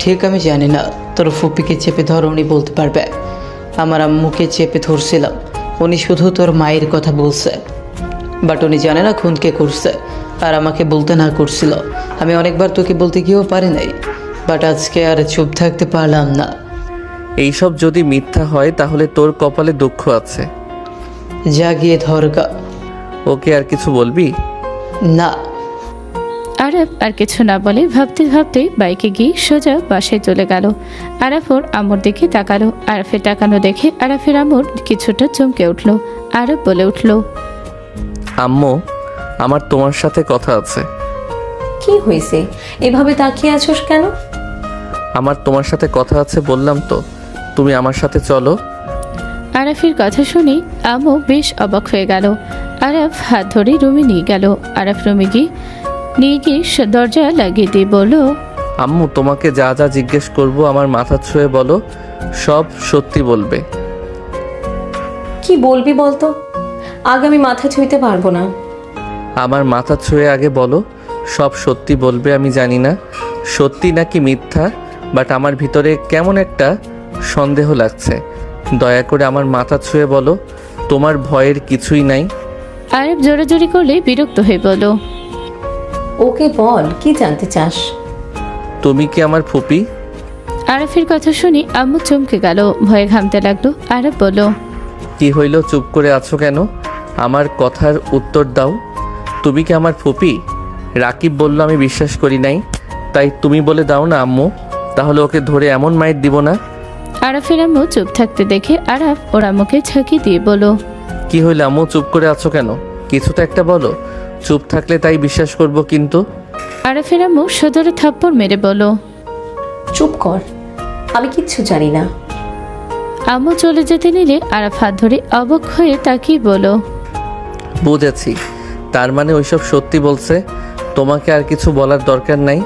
ঠিক আমি জানি না। তোর ফুপিকে চেপে ধর, উনি বলতে পারবে। আমার আম্মুকে চেপে ধরছিলাম, উনি শুধু তোর মায়ের কথা বলছে, বাট উনি জানে না খুন কে করছে। আর আমাকে বলতে না করছিল। আমি অনেকবার তোকে বলতে গিয়েও পারি নাই, বাট আজকে আর চুপ থাকতে পারলাম না। এইসব যদি মিথ্যা হয় তাহলে তোর কপালে দুঃখ আছে। যা গিয়ে ধরকা। ওকে, আর কিছু বলবি? না। আরাফ আর কিছু না বলে ভাবতে ভাবতে বাইকে গিয়ে সোজা বাসায় চলে গেল। আরাফ ওর আম্মুর দিকে তাকালো। আরাফের তাকানো দেখে আরাফের আম্মুর কিছুটা চমকে উঠলো। আরাফ বলে উঠলো, আম্মু, আমার তোমার সাথে কথা আছে। কি হয়েছে? এভাবে তাকিয়ে আছোস কেন? আমার তোমার সাথে কথা আছে বললাম তো, তুমি আমার সাথে চলো। আরাফের কথা শুনে আম্মু বেশ অবাক হয়ে গেল। আরাফ হাত ধরে রুমে নিয়ে গেল। আরাফ রুমে নিয়ে গিয়ে দরজা লাগিয়ে দিয়ে বলল, আম্মু, তোমাকে যা যা জিজ্ঞেস করব আমার মাথা ছুঁয়ে বলো, সব সত্যি বলবে। কি বলবি বলতো? আগে আমি মাথা ছুঁইতে পারবো না। আমার মাথা ছুঁয়ে আগে বলো, সব সত্যি বলবে। আমি জানি না সত্যি নাকি মিথ্যা, বাট আমার ভিতরে কেমন একটা সন্দেহ লাগছে। দয়া করে আমার মাথা ছুঁয়ে বলো, তোমার ভয়ের কিছুই নাই। আরাফ জোরাজোরি করলে বিরক্ত হয়ে বলল, ওকে বল, কি জানতে চাস? তুমি কি আমার ফুপি? আরাফের কথা শুনে আম্মু চমকে গেল, ভয়ে ঘামতে লাগলো। আরাফ বলল, কি হইল, চুপ করে আছো কেন? আমার কথার উত্তর দাও। তুমি কি আমার ফুপি? রাকিব বলল, আমি বিশ্বাস করি নাই, তাই তুমি বলে দাও না আম্মু, তাহলে ওকে ধরে এমন মাইর দিব না। আরাফের আম্মু চুপ থাকতে দেখে আরাফ ওর আম্মুকে ঝাঁকি দিয়ে বলল, কি হইল আম্মু, চুপ করে আছো কেন? কিছু তো একটা বলো। চুপ থাকলে তাই বিশ্বাস করব কিন্তু। আরাফের আম্মু সদরে থাপ্পড় মেরে বলল, চুপ কর, আমি কিচ্ছু জানি না। আম্মু চলে যেতে নিলে আরাফ হাত ধরে অবাক হয়ে তাকিয়ে বলল, বুঝেছি, তার মানে ওইসব সত্যি বলছে। তোমাকে আর কিছু বলার দরকার নাই।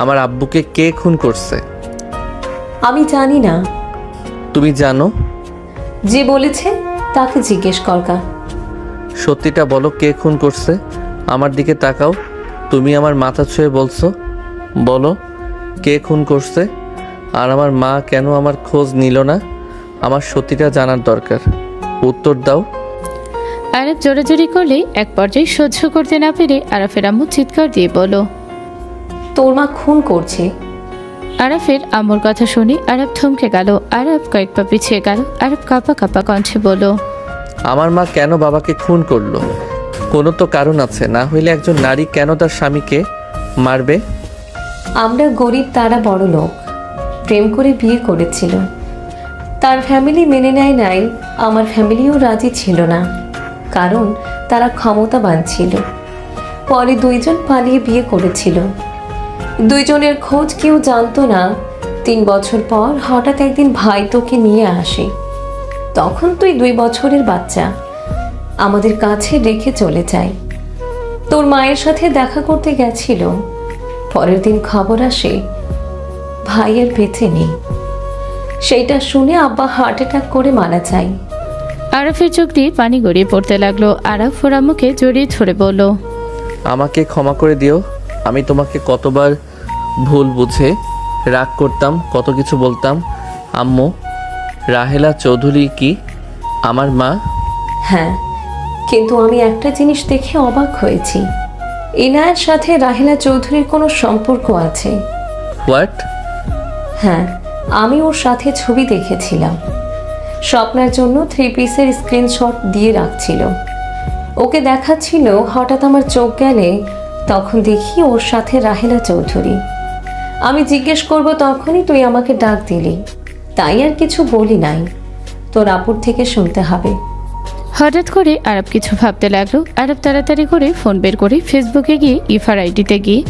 আমার আব্বুকে কে খুন করছে? আমি জানি না। তুমি জানো? যে বলেছে তাকে জিজ্ঞেস করকা। সত্যিটা বলো, কে খুন করছে? আমার দিকে তাকাও। তুমি আমার মাথা ছুঁয়ে বলছো, বলো কে খুন করছে? আর আমার মা কেন আমার খোঁজ নিল না? আমার সত্যিটা জানার দরকার, উত্তর দাও। আরব জোরাজোরি করলে এক পর্যায়ে সহ্য করতে না পেরে আরাফের আম্মু চিৎকার দিয়ে বলল, তোর মা খুন করছে। আরাফের আম্মুর কথা শুনে আরব থমকে গেল। আরব কয়েক পা পিছিয়ে গেল। আরব কাঁপা কাঁপা কণ্ঠে বলল, আমার মা কেন বাবাকে খুন করলো? কোনো তো কারণ আছে, না হইলে একজন নারী কেন তার স্বামীকে মারবে? আমরা গরিব, তারা বড় লোক, প্রেম করে বিয়ে করেছিল। তার ফ্যামিলি মেনে নেয় নাই, আমার ফ্যামিলিও রাজি ছিল না, কারণ তারা ক্ষমতাবান ছিল। পরে দুইজন পালিয়ে বিয়ে করেছিল। দুইজনের খোঁজ কেউ জানতো না। 3 বছর পর হঠাৎ একদিন ভাই তোকে নিয়ে আসে। তখন তুই 2 বছরের বাচ্চা, আমাদের কাছে রেখে চলে যায়। তোর মায়ের সাথে দেখা করতে গেছিল। পরের দিন খবর আসে ভাইয়ের বেঁচে নেই। সেইটা শুনে আব্বা হার্ট অ্যাটাক করে মারা যায়। আরাফের চোখ দিয়ে পানি গড়িয়ে পড়তে লাগলো। আরাফ ওর আম্মুকে জড়িয়ে ধরে বলল, আমাকে ক্ষমা করে দিও। আমি তোমাকে কতবার ভুল বুঝে রাগ করতাম, কত কিছু বলতাম। আম্মু, রাহেলা চৌধুরী কি আমার মা? হ্যাঁ, কিন্তু আমি একটা জিনিস দেখে অবাক হয়েছি। ইনায়ের সাথে রাহেলা চৌধুরীর কোনো সম্পর্ক আছে। হোয়াট? হ্যাঁ, আমি ওর সাথে ছবি দেখেছিলাম। স্বপ্নের জন্য 3 পিসের স্ক্রিনশট দিয়ে রাখছিল, ওকে দেখাচ্ছিল। হঠাৎ আমার চোখ গেলে তখন দেখি ওর সাথে রাহেলা চৌধুরী। আমি জিজ্ঞেস করব তখনই তুই আমাকে ডাক দিলি, তাই আর কিছু বলি নাই। তোর আপুর থেকে শুনতে হবে। হঠাৎ করে আরব কিছু ভাবতে লাগলো। আরব তাড়াতাড়ি করে ফোন বের করে ফেসবুকে গিয়ে ইভার আইডিতে গিয়ে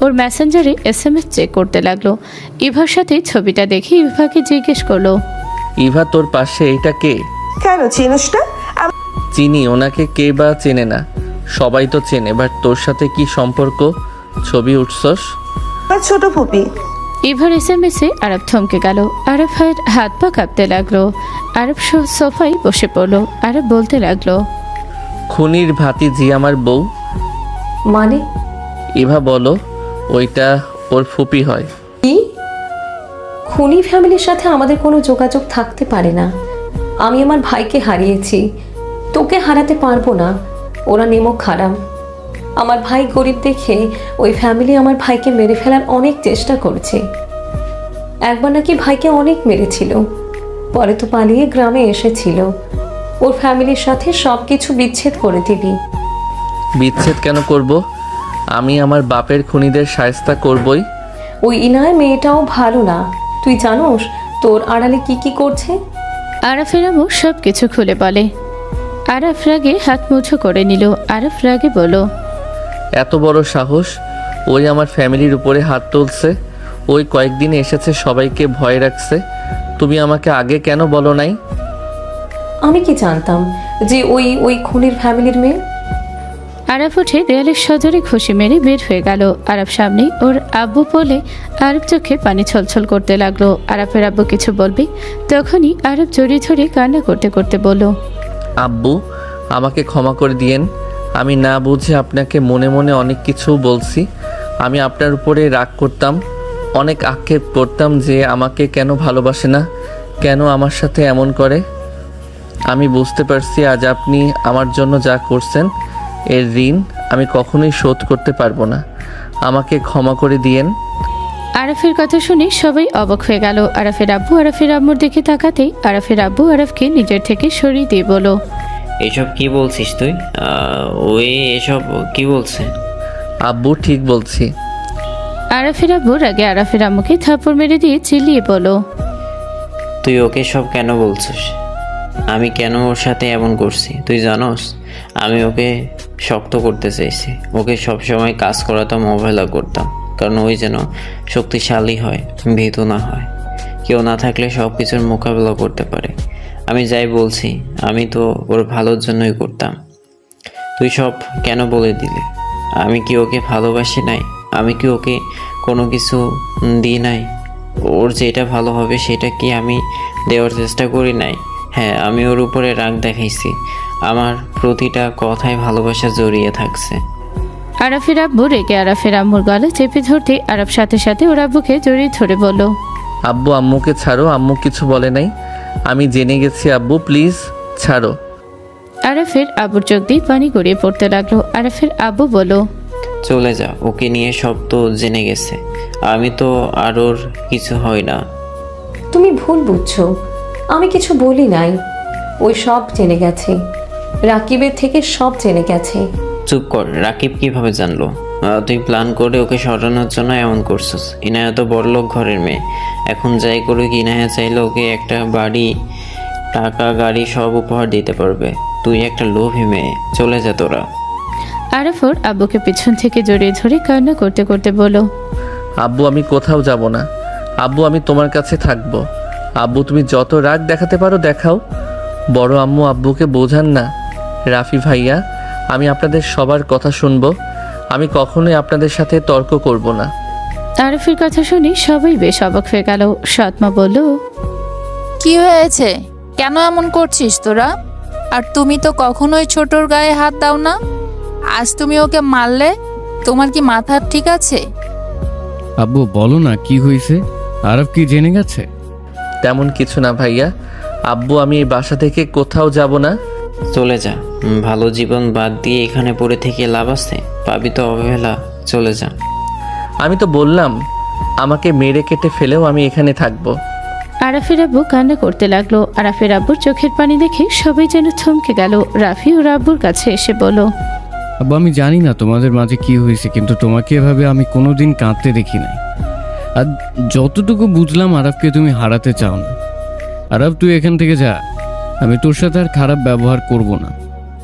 ওর মেসেঞ্জারে SMS চেক করতে লাগলো। ইভার সাথে ছবিটা দেখে ইভাকে জিজ্ঞেস করলো, ইভা তোর পাশে এইটা কে? কেন চিনিস না? চিনি, ওনাকে কে বা চেনে না? সবাই তো চেনে, বাট তোর সাথে কি সম্পর্ক? ছবি উঠছস? আমার ছোট ফুপি। ইভার SMS-এ আরব থমকে গেল। আরবের হাত পা কাঁপতে লাগলো। আরব সোফায় বসে পড়লো। আরব বলতে লাগলো, খুনির ভাতিজি আমার বউ। মানে? ইভা বলো, ওইটা ওর ফুপি হয়। কি? খুনি ফ্যামিলির সাথে আমাদের কোনো যোগাযোগ থাকতে পারে না। আমি আমার ভাইকে হারিয়েছি, তোকে হারাতে পারবো না। ওরা নেমক খারাপ। আমার ভাই গরিব দেখে ওই ফ্যামিলি আমার ভাইকে মেরে ফেলার অনেক চেষ্টা করেছে। একবার নাকি ভাইকে অনেক মেরেছিল, পরে তো পালিয়ে গ্রামে এসেছিল। ওর ফ্যামিলির সাথে সব কিছু বিচ্ছেদ করে দিবি। বিচ্ছেদ কেন করব? আমি আমার বাপের খুনিদের শায়েস্তা করবই। ওই ইনায় মেয়েটাও ভালো না, তুই জানোস তোর আড়ালে কি কি করছে? আরাফের আম্মু সব কিছু খুলে বলে। আরাফ রাগে হাত মুঠো করে নিল। আরাফ রাগে বলল, এত বড় সাহস! ওই আমার ফ্যামিলির উপরে হাত তুলছে। ওই কয়েকদিন এসেছে, সবাইকে ভয় রাখছে। তুমি আমাকে আগে কেন বলো নাই? আমি কি জানতাম যে ওই খুনির ফ্যামিলির মেয়ে? আরাফ উঠে দেয়ালের সজোরে খুশি মেরে বের হয়ে গেল। আরাফ সামনেই ওর আব্বু বলে আরব চোখে পানি ছলছল করতে লাগলো। আরাফের আব্বু কিছু বলবে তখনই আরব জড়িয়ে ধরে কান্না করতে করতে বলল, আব্বু, আমাকে ক্ষমা করে দিয়েন। আমি না বুঝে আপনাকে মনে মনে অনেক কিছু বলছি। আমি আপনার উপরে রাগ করতাম, অনেক আক্ষেপ করতাম যে আমাকে কেন ভালোবাসে না, কেন আমার সাথে এমন করে। আমি বুঝতে পারছি আজ আপনি আমার জন্য যা করছেন এর ঋণ আমি কখনোই শোধ করতে পারবো না। আমাকে ক্ষমা করে দিয়েন। আরাফের কথা শুনে সবাই অবাক হয়ে গেল। আরাফের আব্বু আরাফের আম্মুর দিকে তাকাতেই আরাফের আব্বু আরাফকে নিজের থেকে সরিয়ে দিয়ে বলল, এসব কি বলছিস তুই? ওই এসব কি বলছে? আব্বু ঠিক বলছি। আরাফের আব্বু রাগে আরাফের আম্মুকে থাপ্পড় মেরে দিয়ে চিল্লিয়ে বলল, তুই ওকে সব কেন বলছিস? আমি কেন ওর সাথে এমন করছি তুই জানোস? আমি ওকে শক্ত করতে চাইছি, ওকে সবসময় কাজ করাতাম, অবহেলা করতাম, কারণ ওই যেন শক্তিশালী হয়, ভীতু না হয়, কেউ না থাকলে সব কিছুর মোকাবেলা করতে পারে। আমি যাই বলছি আমি তো ওর ভালোর জন্যই করতাম। তুই সব কেন বলে দিলি? আমি কি ওকে ভালোবাসি নাই? আমি কি ওকে কোনো কিছু দিই নাই? ওর যেটা ভালো হবে সেটা কি আমি দেওয়ার চেষ্টা করি নাই? হ্যাঁ, আমি ওর উপরে রাগ দেখাইছি, আমার প্রতিটা কথায় ভালোবাসা জড়িয়ে থাকছে। আরাফের আব্বু রেগে আরাফের আম্মুর গলা চেপে ধরতে আরাফ সাথে সাথে ওর আব্বুকে জড়িয়ে ধরে বলল, আব্বু, আম্মুকে ছাড়ো, আম্মু কিছু বলে নাই। আমি জেনে গেছি আব্বু, প্লিজ ছাড়ো। আরাফের আব্বুর চোখ দিয়ে পানি গড়িয়ে পড়তে লাগলো। আরাফের আব্বু বলল, চলে যা, ওকে নিয়ে সব তো জেনে গেছে। আমি তো আর ওর কিছু হয় না। তুমি ভুল বুঝছো, আমি কিছু বলি নাই। ওই সব জেনে গেছে, রাকিবের থেকে সব জেনে গেছে। চুপ কর, রাকিব কিভাবে জানলো? তুই প্ল্যান করে ওকে সরানোর জন্য এমন করছিস। ইনায়া তো বড়লোক ঘরের মেয়ে, এখন যাই করুক ইনায়া চাইলে ওকে একটা বাড়ি, টাকা, গাড়ি সব উপহার দিতে পারবে। তুই একটা লোভী মেয়ে, চলে যা তোরা। আরাফর আব্বুকে পিছন থেকে জড়িয়ে ধরে কান্না করতে করতে বলল, আব্বু আমি কোথাও যাব না। আব্বু আমি তোমার কাছে থাকবো। আব্বু তুমি যত রাগ দেখাতে পারো দেখাও, বড় আম্মু আব্বুকে বোঝান না। রাফি ভাইয়া, আমি আপনাদের সবার কথা শুনবো। আমি কখনোই আপনাদের সাথে তর্ক করব না। আরাফের কথা শুনে সবাই বেশ অবাক হয়ে গেল। সৎমা বলল, কি হয়েছে? কেন এমন করছিস তোরা? আর তুমি তো কখনোই ছোটর গায়ে হাত দাও না, আজ তুমি ওকে মারলে? তোমার কি মাথা ঠিক আছে? আব্বু বলো না কি হয়েছে? আরব কি জেনে গেছে? তেমন কিছু না ভাইয়া। আব্বু আমি এই বাসা থেকে কোথাও যাব না। চলে যা, ভালো জীবন বাদ দিয়ে এখানে পড়ে থেকে লাভ আছে? পাবি তো অবহেলা, চলে যা। আমি তো বললাম আমাকে মেরে কেটে ফেলেও আমি এখানে থাকবো। আরাফের আব্বু কান্না করতে লাগলো। আরাফের আব্বুর চোখের পানি দেখে সবাই যেন থমকে গেল। রাফি ওর আব্বুর কাছে এসে বলল, আব্বু আমি জানি না তোমাদের মাঝে কি হয়েছে, কিন্তু তোমাকে এভাবে আমি কোনোদিন কাঁদতে দেখি নাই। আর যতটুকু বুঝলাম আরবকে তুমি হারাতে চাও না। আরব তুই এখান থেকে যা, আমি তোর সাথে আর খারাপ ব্যবহার করব না।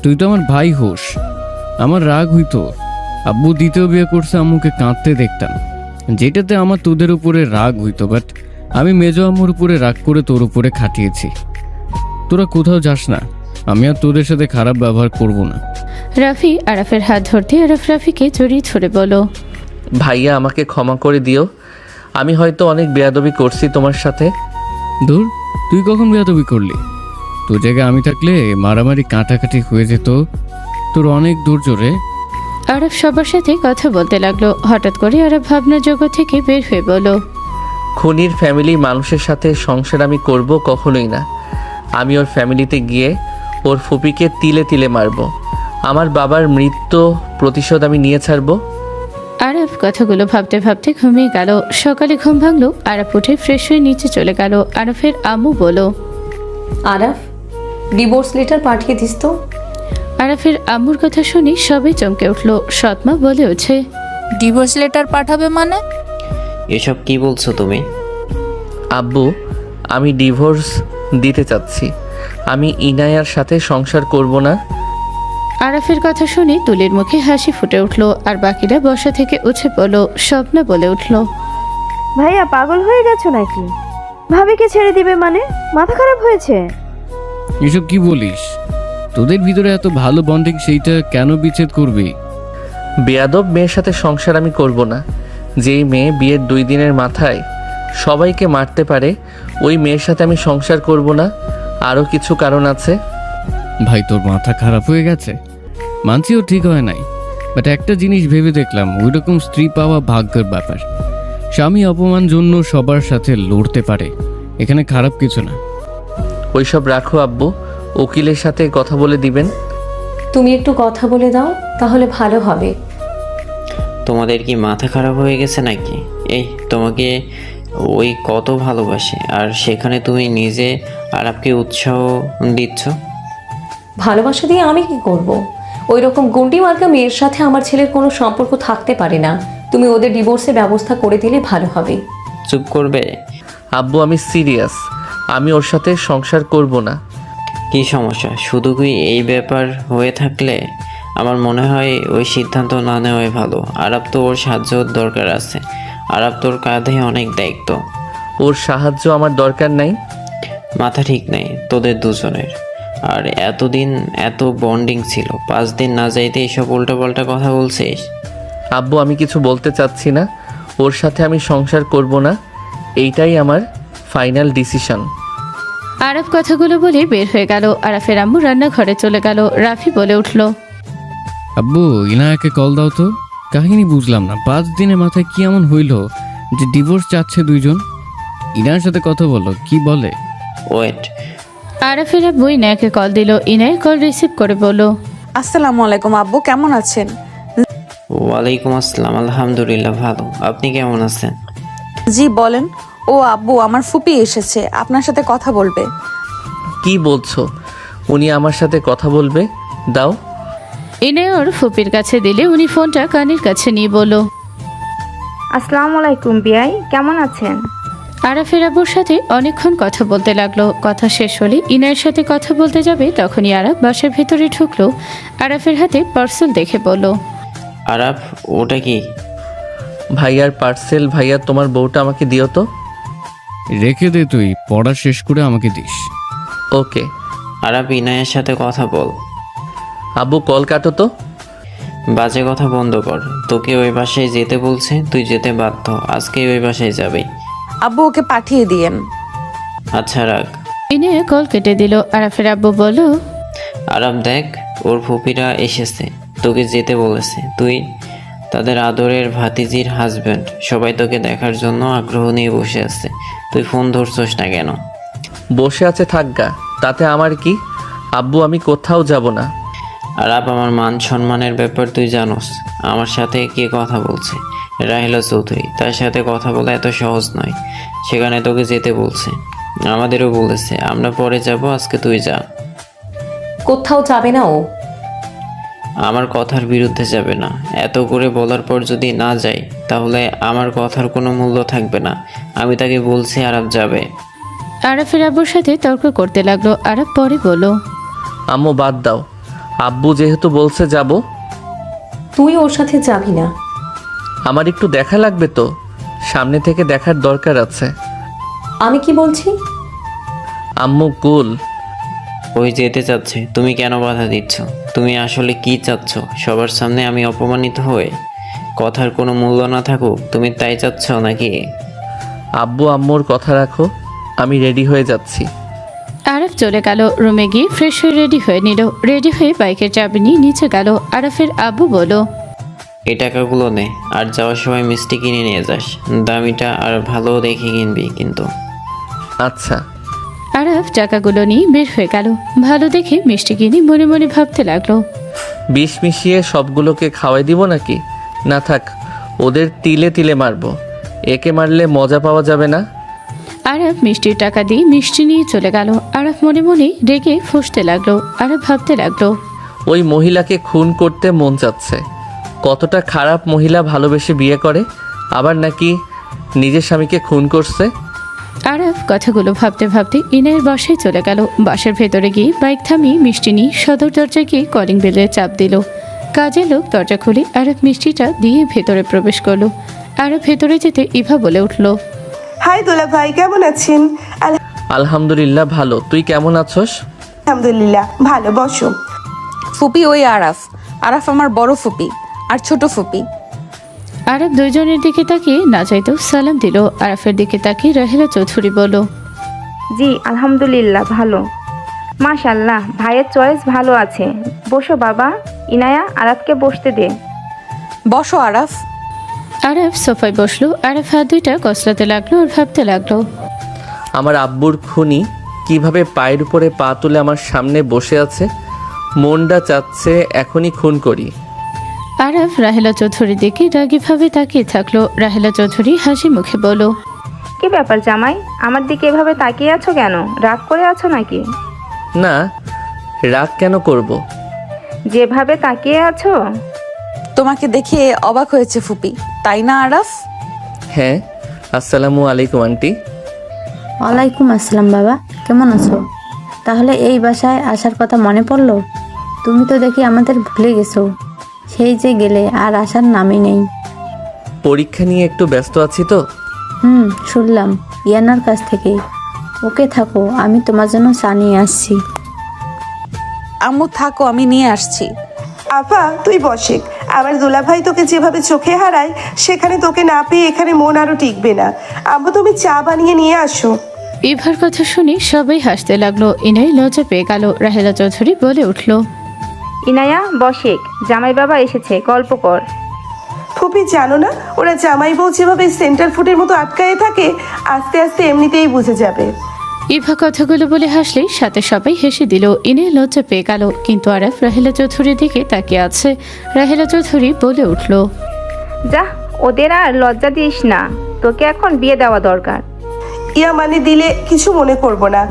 তুই তো আমার ভাই হোস। আমার রাগ হইতো, আব্বু দ্বিতীয় বিয়ে করছে, আম্মুকে কাঁদতে দেখতাম, যেটাতে আমার তোদের উপরে রাগ হইতো। বাট আমি মেজো আম্মুর উপরে রাগ করে তোর উপরে খাটিয়েছি। তোরা কোথাও যাস না, আমি আর তোদের সাথে খারাপ ব্যবহার করব না। রাফি আরাফের হাত ধরতে আরাফ রাফিকে জড়িয়ে ধরে বলল, ভাইয়া আমাকে ক্ষমা করে দিও। আমি হয়তো অনেক বেয়াদবি করছি তোমার সাথে। দূর, তুই কখন বেয়াদবি করলি? তোর জায়গায় আমি থাকলে মারামারি কাটাকাটি হয়ে যেত। তোর অনেক দূর জোরে। আরাফ সবার সাথে কথা বলতে লাগলো। হঠাৎ করে আরাফ ভাবনার জগৎ থেকে বের হয়ে বলল, খুনির ফ্যামিলি মানুষের সাথে সংসার আমি করব কখনোই না। আমি ওর ফ্যামিলিতে গিয়ে ওর ফুপিকে তিলে তিলে মারবো। আমার বাবার মৃত্যু প্রতিশোধ আমি নিয়ে ছাড়বো। আরাফ কথাগুলো ভাবতে ভাবতে ঘুমিয়ে গেল। সকালে ঘুম ভাঙলো। আরাফ উঠে ফ্রেশ হয়ে নিচে চলে গেল। আরাফের আম্মু বলল, আরাফ, ডিভোর্স লেটার পাঠিয়ে দিস তো। আরাফের আম্মুর কথা শুনে সবাই চমকে উঠল। সৎমা বলে ওঠে, ডিভোর্স লেটার পাঠাবে মানে? এসব কি বলছো তুমি? আব্বু আমি ডিভোর্স দিতে চাচ্ছি। আমি ইনায়ার সাথে সংসার করব না। আরাফের কথা শুনে তুলির মুখে হাসি ফুটে উঠল। আর বাকিরা বসা থেকে উঠে পড়ল। স্বপ্না বলে উঠল, ভাইয়া পাগল হয়ে গেছো নাকি? ভাবিকে ছেড়ে দিবে মানে? মাথা খারাপ হয়েছে? এসব কি বলিস? তোদের ভিতরে এত ভালো বন্ডিং, সেইটা কেন বিচ্ছেদ করবি? বেয়াদব মেয়ের সাথে সংসার আমি করব না। যেই মেয়ে বিয়ের 2 দিনের মাথায় সবাইকে মারতে পারে, ওই মেয়ের সাথে আমি সংসার করব না। আরও কিছু কারণ আছে। ভাই তোর মাথা খারাপ হয়ে গেছে, মানছিও ঠিক হয় নাই। বাট একটা জিনিস ভেবে দেখলাম, ওই রকম স্ত্রী পাওয়া ভাগ্যের ব্যাপার। স্বামী অপমান জন্য সবার সাথে লড়তে পারে, এখানে খারাপ কিছু না। ওইসব রাখো আব্বু, উকিলের সাথে কথা বলে দিবেন। তুমি একটু কথা বলে দাও, তাহলে ভালো হবে। তোমাদের কি মাথা খারাপ হয়ে গেছে নাকি? এই তোমাকে ওই কত ভালোবাসে, আর সেখানে তুমি নিজে আরবকে উৎসাহ দিচ্ছ। ভালোবাসা দিয়ে আমি কি করব? ওই রকম গুন্ডি মার্কা মেয়ের সাথে আমার ছেলের কোনো সম্পর্ক থাকতে পারে না। তুমি ওদের ডিভোর্সের ব্যবস্থা করে দিলে ভালো হবে। চুপ করবে? আব্বু আমি সিরিয়াস, আমি ওর সাথে সংসার করব না। কি সমস্যা? শুধু কি এই ব্যাপার হয়ে থাকলে আমার মনে হয় ওই সিদ্ধান্ত না নেওয়াই ভালো। আরব তো ওর সাহায্য দরকার আছে। আরব তোর কাঁধে অনেক দায়িত্ব। ওর সাহায্য আমার দরকার নাই। মাথা ঠিক নেই তোদের দুজনের। আর এতদিন এত বন্ডিং ছিল, 5 দিন না যাইতে এইসব উল্টোপাল্টা কথা বলছিস। আব্বু আমি কিছু বলতে চাচ্ছি না। ওর সাথে আমি সংসার করব না, এইটাই আমার ফাইনাল ডিসিশন। আরাফ কথাগুলো বলে বের হয়ে গেল। আরাফের আম্মু রান্নাঘরে চলে গেল। রাফি বলে উঠল, আব্বু ইনায়াকে কল দাও তো। কাহিনী বুঝলাম না, 5 দিনের মাথায় কি এমন হইল যে ডিভোর্স চাচ্ছে দুইজন? ইনায়ার সাথে কথা বলো, কি বলে? ওয়েট, আরাফের আব্বু ইনায়াকে কল দিল। ইনায়া কল রিসিভ করে বলল, আসসালামু আলাইকুম আব্বু, কেমন আছেন? ওয়ালাইকুম আসসালাম, আলহামদুলিল্লাহ ভালো। আপনি কেমন আছেন? জি বলেন। ও আব্বু, আমার ফুপি এসেছে, আপনার সাথে কথা বলবে। কি বলছো? উনি আমার সাথে কথা বলবে? দাও। ইনায়া ওর ফুপির কাছে দিলে উনি ফোনটা কানের কাছে নিয়ে বলল, আসসালামু আলাইকুম বিয়াই, কেমন আছেন? আরাফের আব্বুর সাথে অনেকক্ষণ কথা বলতে লাগলো। কথা শেষ হলে ইনায়ের সাথে কথা বলতে যাবে, তখনই আরাফ বাসার ভেতরে ঢুকলো। আরাফের হাতে পার্সেল দেখে বলল, আরাফ, ওটা কি? ভাইয়ার পার্সেল। ভাইয়া, তোমার বউটা আমাকে দিও তো। রেখে দে, তুই পড়া শেষ করে আমাকে দিস। ওকে। আরাফ, ইনায়ের সাথে কথা বল। আব্বু কল কাটো তো। বাজে কথা বন্ধ কর। তোকে ওই বাসায় যেতে বলছে, তুই যেতে বাধ্য। আজকে ওই বাসায় যাবি। আব্বু ওকে পাঠিয়ে দিয়েন। আচ্ছা রাখ। ইনায়া কল কেটে দিল। আরাফের আব্বু বলল, আরাফ দেখ, ওর ফুপিরা এসেছে, তোকে যেতে বলেছে। তুই তাদের আদরের ভাতিজির হাজব্যান্ড, সবাই তোকে দেখার জন্য আগ্রহ নিয়ে বসে আছে। তুই ফোন ধরছস না কেন? বসে আছে থাকগা, তাতে আমার কি? আব্বু, আমি কোথাও যাব না। আরাফ, আমার মান সম্মানের ব্যাপার তুই জানোস। আমার সাথে কে কথা বলছে? রাহেলা চৌধুরী। তার সাথে কথা বলা এত সহজ নয়। সেখানে তোকে যেতে বলছে, আমাদেরও বলেছে। আমরা পরে যাব, আজকে তুই যা। কোথাও যাবে না ও। আমার কথার বিরুদ্ধে যাবে না। এত করে বলার পর যদি না যাই, তাহলে আমার কথার কোনো মূল্য থাকবে না। আমি তাকে বলছি আরাফ যাবে। আরাফের আব্বুর সাথে তর্ক করতে লাগলো। আরাফ পরে বলল, আম্মু বাদ দাও, আব্বু যেহেতু বলছে যাব। তুই ওর সাথে যাবি না। আমার একটু দেখা লাগবে তো, সামনে থেকে দেখার দরকার আছে। আমি কি বলছি? আম্মু কুল। ওই যেতে চাচ্ছে, তুমি কেন বাধা দিচ্ছ? তুমি আসলে কি চাচ্ছ? সবার সামনে আমি অপমানিত হয়ে কথার কোনো মূল্য না থাকুক, তুমি তাই চাচ্ছ নাকি? আব্বু আম্মুর কথা রাখো, আমি রেডি হয়ে যাচ্ছি। আরাফ চলে গেল। রুমে গিয়ে ফ্রেশ হয়ে রেডি হয়ে নিল। রেডি হয়ে বাইকের চাবি নিয়ে নিচে গেল। আরাফের আব্বু বলল, এই টাকাগুলো নে, আর যাওয়ার সময় মিষ্টি কিনে নিয়ে যাস। দামিটা আর ভালো দেখে কিনবি কিন্তু। আচ্ছা। আরাফ টাকাগুলো নিয়ে বের হয়ে গেল। ভালো দেখে মিষ্টি কিনে মনে মনে ভাবতে লাগলো, বিষ মিশিয়ে সবগুলোকে খাওয়াই দিব নাকি? না থাক, ওদের তিলে তিলে মারবো। একে মারলে মজা পাওয়া যাবে না। আরাফ মিষ্টির টাকা দিয়ে মিষ্টি নিয়ে চলে গেল। আরাফ মনে মনে রেগে ফুঁসতে লাগলো। আরাফ ভাবতে লাগলো, ওই মহিলাকে খুন করতে মন চাচ্ছে। কতটা খারাপ মহিলা ভালোবেসে বিয়ে করে, আবার নাকি নিজের স্বামীকে খুন করছে। আরাফ কথাগুলো ভাবতে ভাবতে ইনায়ের বাসায় চলে গেল। বাসার ভেতরে গিয়ে বাইক থামিয়ে মিষ্টি নিয়ে সদর দরজায় গিয়ে কলিং বেলে চাপ দিল। কাজের লোক দরজা খুলে আরাফ মিষ্টিটা দিয়ে ভেতরে প্রবেশ করলো। আরাফ ভেতরে যেতে ইভা বলে উঠল, হাই দোলা ভাই, কেমন আছেন? আলহামদুলিল্লাহ ভালো, তুই কেমন আছস? আলহামদুলিল্লাহ ভালো, বসো। ফুপি ওই আরাফ। আরাফ আমার বড় ফুপি আর ছোট ফুপি। আরাফ দুইজনের দিকে তাকিয়ে না চাইতেও সালাম দিল। আরাফের দিকে তাকিয়ে রাহেলা চৌধুরী বলল, জি আলহামদুলিল্লাহ ভালো। মাশাল্লাহ, ভাইয়ের চয়েস ভালো আছে। বসো বাবা। ইনায়া, আরাফকে বসতে দে। বসো আরাফ। আরাফ সোফায় বসলো। আরাফ হাত দুইটা কসলাতে লাগলো আর ভাবতে লাগলো, আমার আব্বুর খুনি কিভাবে পায়ের উপরে পা তুলে আমার সামনে বসে আছে। মনটা চাচ্ছে এখনই খুন করি। আরাফ রাহেলা চৌধুরীর দিকে রাগীভাবে তাকিয়ে থাকলো। রাহেলা চৌধুরী হাসি মুখে বলল, কি ব্যাপার জামাই, আমার দিকে এভাবে তাকিয়ে আছো কেন? রাগ করে আছো নাকি? না, রাগ কেন করব? যেভাবে তাকিয়ে আছো। তোমাকে দেখে অবাক হয়েছে ফুপি, তাই না আরাফ? হ্যাঁ। আসসালামু আলাইকুম আন্টি। ওয়ালাইকুম আসসালাম বাবা, কেমন আছো? তাহলে এই বাসায় আসার কথা মনে পড়লো? তুমি তো দেখি আমাদের ভুলে গেছো। সেই যে গেলে আর আসার নামই নেই। পরীক্ষা নিয়ে একটু ব্যস্ত আছি তো। শুনলাম ইয়ানার কাছ থেকে। ওকে থাকো, আমি তোমার জন্য চা নিয়ে আসছি। আম্মু থাকো, আমি নিয়ে আসছি। আপা তুই বসে। আমার দুলাভাই তোকে যেভাবে চোখে হারায়, সেখানে তোকে না পেয়ে এখানে মন আরো টিকবে না। আম্মু তুমি চা বানিয়ে নিয়ে আসো। ইভার কথা শুনে সবাই হাসতে লাগলো। ইনাই লজ্জা পেয়ে গেল। রাহেলা চৌধুরী বলে উঠল, ইনায়া বসেক, জামাই বাবা এসেছে, গল্প কর। ফুপি জানো না, ওরা জামাই বউ যেভাবে সেন্টার ফুটের মতো আটকায়ে থাকে, আস্তে আস্তে এমনিতেই বুঝে যাবে। ইভা কথাগুলো বলে হাসলেই সাথে সবাই হেসে দিল। ইনে লজ্জা পেয়ে গেল, কিন্তু আরাফ রাহেলা চৌধুরীর দিকে তাকিয়ে আছে। রাহেলা চৌধুরী বলে উঠল, যা, ওদের আর লজ্জা দিস না, তোকে এখন বিয়ে দেওয়া দরকার। ইয়া মানে দিলে কিছু মনে করব না।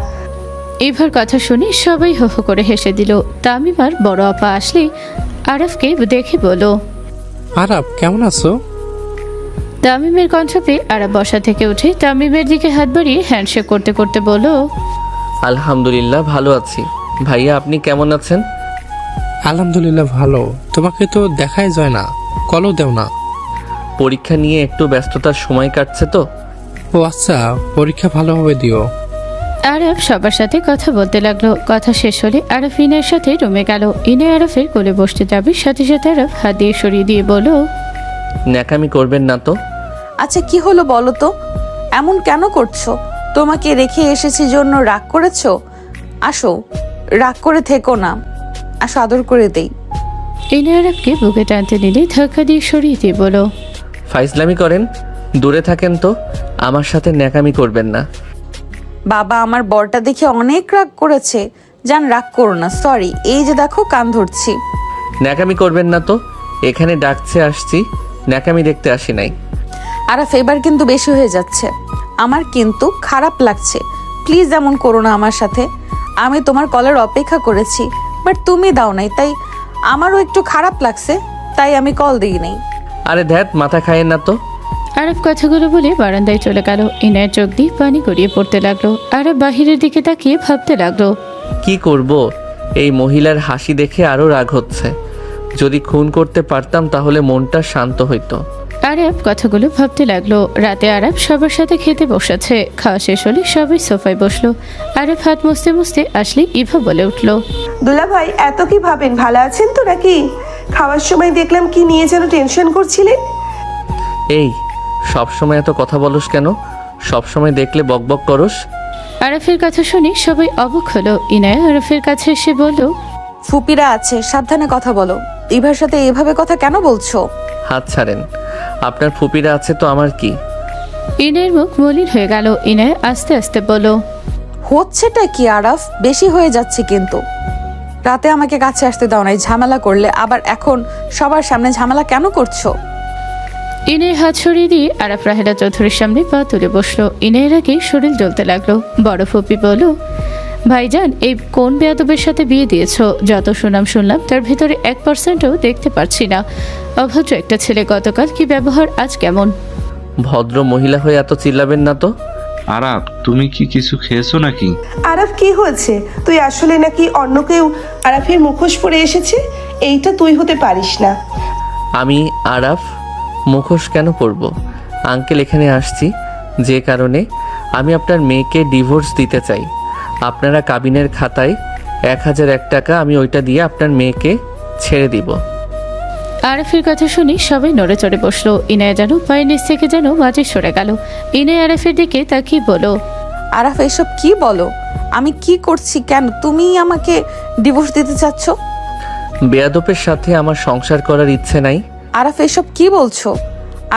ইভার কথা শুনে সবাই হো হো করে হেসে দিল। তামিমার বড় আপা আসলে আরাফকে দেখে বলো, আরাব কেমন আছো? তামিমের কণ্ঠ পেয়ে আরাফ বসা থেকে উঠে তামিমের দিকে হাত বাড়িয়ে হ্যান্ডশেক করতে করতে বলো, আলহামদুলিল্লাহ ভালো আছি। ভাইয়া আপনি কেমন আছেন? আলহামদুলিল্লাহ ভালো। তোমাকে তো দেখাই যায় না, কলও দেও না। পরীক্ষা নিয়ে একটু ব্যস্ততার সময় কাটছে তো। ও আচ্ছা, পরীক্ষা ভালোভাবে দিও। আরাফ সবার সাথে কথা বলতে লাগলো। কথা শেষ হলে আরাফ ইনার সাথে রুমে গেল। ইনে আরাফের কোলে বসতে যাবে, সাথে সাথে আরাফ হাত দিয়ে সরিয়ে দিয়ে বলো, ন্যাকামি করবেন না তো। আচ্ছা কি হলো বলো তো, এমন কেন করছো? তোমাকে রেখে এসেছি জন্য রাগ করেছো? আসো, রাগ করে থেকো না, আসো আদর করে দেই। ইনে আরাফকে বুকে টানতে নিলে ধাক্কা দিয়ে সরিয়ে দিয়ে বলো, ফাইজলামি করেন, দূরে থাকেন তো, আমার সাথে ন্যাকামি করবেন না। বাবা আমার বরটা দেখে অনেক রাগ করেছে, জান রাগ করো না, সরি। এই যে দেখো কান ধরছি। ন্যাকামি করবেন না তো, এখানে ডাকছে আসছি, ন্যাকামি দেখতে আসি নাই। আরাফ এবার কিন্তু বেশি হয়ে যাচ্ছে, আমার কিন্তু খারাপ লাগছে। প্লিজ এমন করো না আমার সাথে। আমি তোমার কলের অপেক্ষা করেছি, বাট তুমি দাও নাই, তাই আমারও একটু খারাপ লাগছে, তাই আমি কল দিই নাই। আরে ধ্যাত, মাথা খায়েন না তো। আরাফ কথাগুলো বলে বারান্দায় চলে গেল। ইনায়ের চোখ দিয়ে পানি গড়িয়ে পড়তে লাগলো। আরাফ বাহিরের দিকে তাকিয়ে ভাবতে লাগলো, কি করব, এই মহিলার হাসি দেখে আরো রাগ হচ্ছে। যদি খুন করতে পারতাম তাহলে মনটা শান্ত হইতো। আরাফ কথাগুলো ভাবতে লাগলো। রাতে আরাফ সবার সাথে খেতে বসেছে। খাওয়া শেষ হলে সবাই সোফায় বসলো। আরাফ হাত মুছতে মুছতে আসলে ইভা বলে উঠলো, দুলা ভাই এত কি ভাবেন, ভালো আছেন তো নাকি? খাওয়ার সময় দেখলাম কি নিয়ে যেন টেনশন করছিলেন। এই সবসময় এত কথা বলস কেন? সবসময় দেখলে বকবক করস। আরাফের কথা শুনে সবাই অবাক হলো। ইনায়া আরাফের কাছে এসে বলল, ফুপিরা আছে, সাবধানে কথা বলো। ইভার সাথে এভাবে কথা কেন বলছো? হাত ছাড়েন, আপনার ফুপিরা আছে তো আমার কি? ইনায়ের মুখ মলিন হয়ে গেল। ইনায়া আস্তে আস্তে বলল, হচ্ছেটা কি আরাফ? বেশি হয়ে যাচ্ছে কিন্তু। রাতে আমাকে কাছে আসতে দাও নাই, ঝামেলা করলে, আবার এখন সবার সামনে ঝামেলা কেন করছো? ইনের হাত সরিয়ে দিয়ে আরাফ রাহেলা চৌধুরীর সামনে পা তুলে বসলো। ইনের আগে শরীর জ্বলতে লাগলো। বড় ফুপি বলল, ভাইজান এই কোন বেয়াদবের সাথে বিয়ে দিয়েছো? যত সুনাম শুনলাম তার ভিতরে 1%ও দেখতে পারছি না। অভদ্র একটা ছেলে, গতকাল কি ব্যবহার, আজ কেমন? ভদ্র মহিলা হয়ে এত চিল্লাবেন না তো। আরাব তুমি কি কিছু খেয়েছো নাকি? আরাফ কি হয়েছে? তুই আসলে নাকি অন্য কেউ আরাফের মুখোশ পরে এসেছে? এইটা তুই হতে পারিস না। আমি আরাফ মুখোশ কেন পরব? আঙ্কেল এখানে আসছি যে কারণে, আমি আপনার মেয়েকে ডিভোর্স দিতে চাই। আপনারা কাবিনের খাতায় 1001 টাকা, আমি ওইটা দিয়ে আপনার মেয়েকে ছেড়ে দিব। আরাফের কথা শুনে সবাই নড়ে চড়ে বসলো। ইনায়া যেন পায়ের নিচ থেকে যেন মাঝে সরে গেল। ইনায়া আরাফের দিকে তাকিয়ে বলো, আরাফ এসব কি বলো? আমি কি করছি? কেন তুমি আমাকে ডিভোর্স দিতে চাচ্ছ? বেয়াদবের সাথে আমার সংসার করার ইচ্ছে নাই। আরাফ এসব কি বলছো?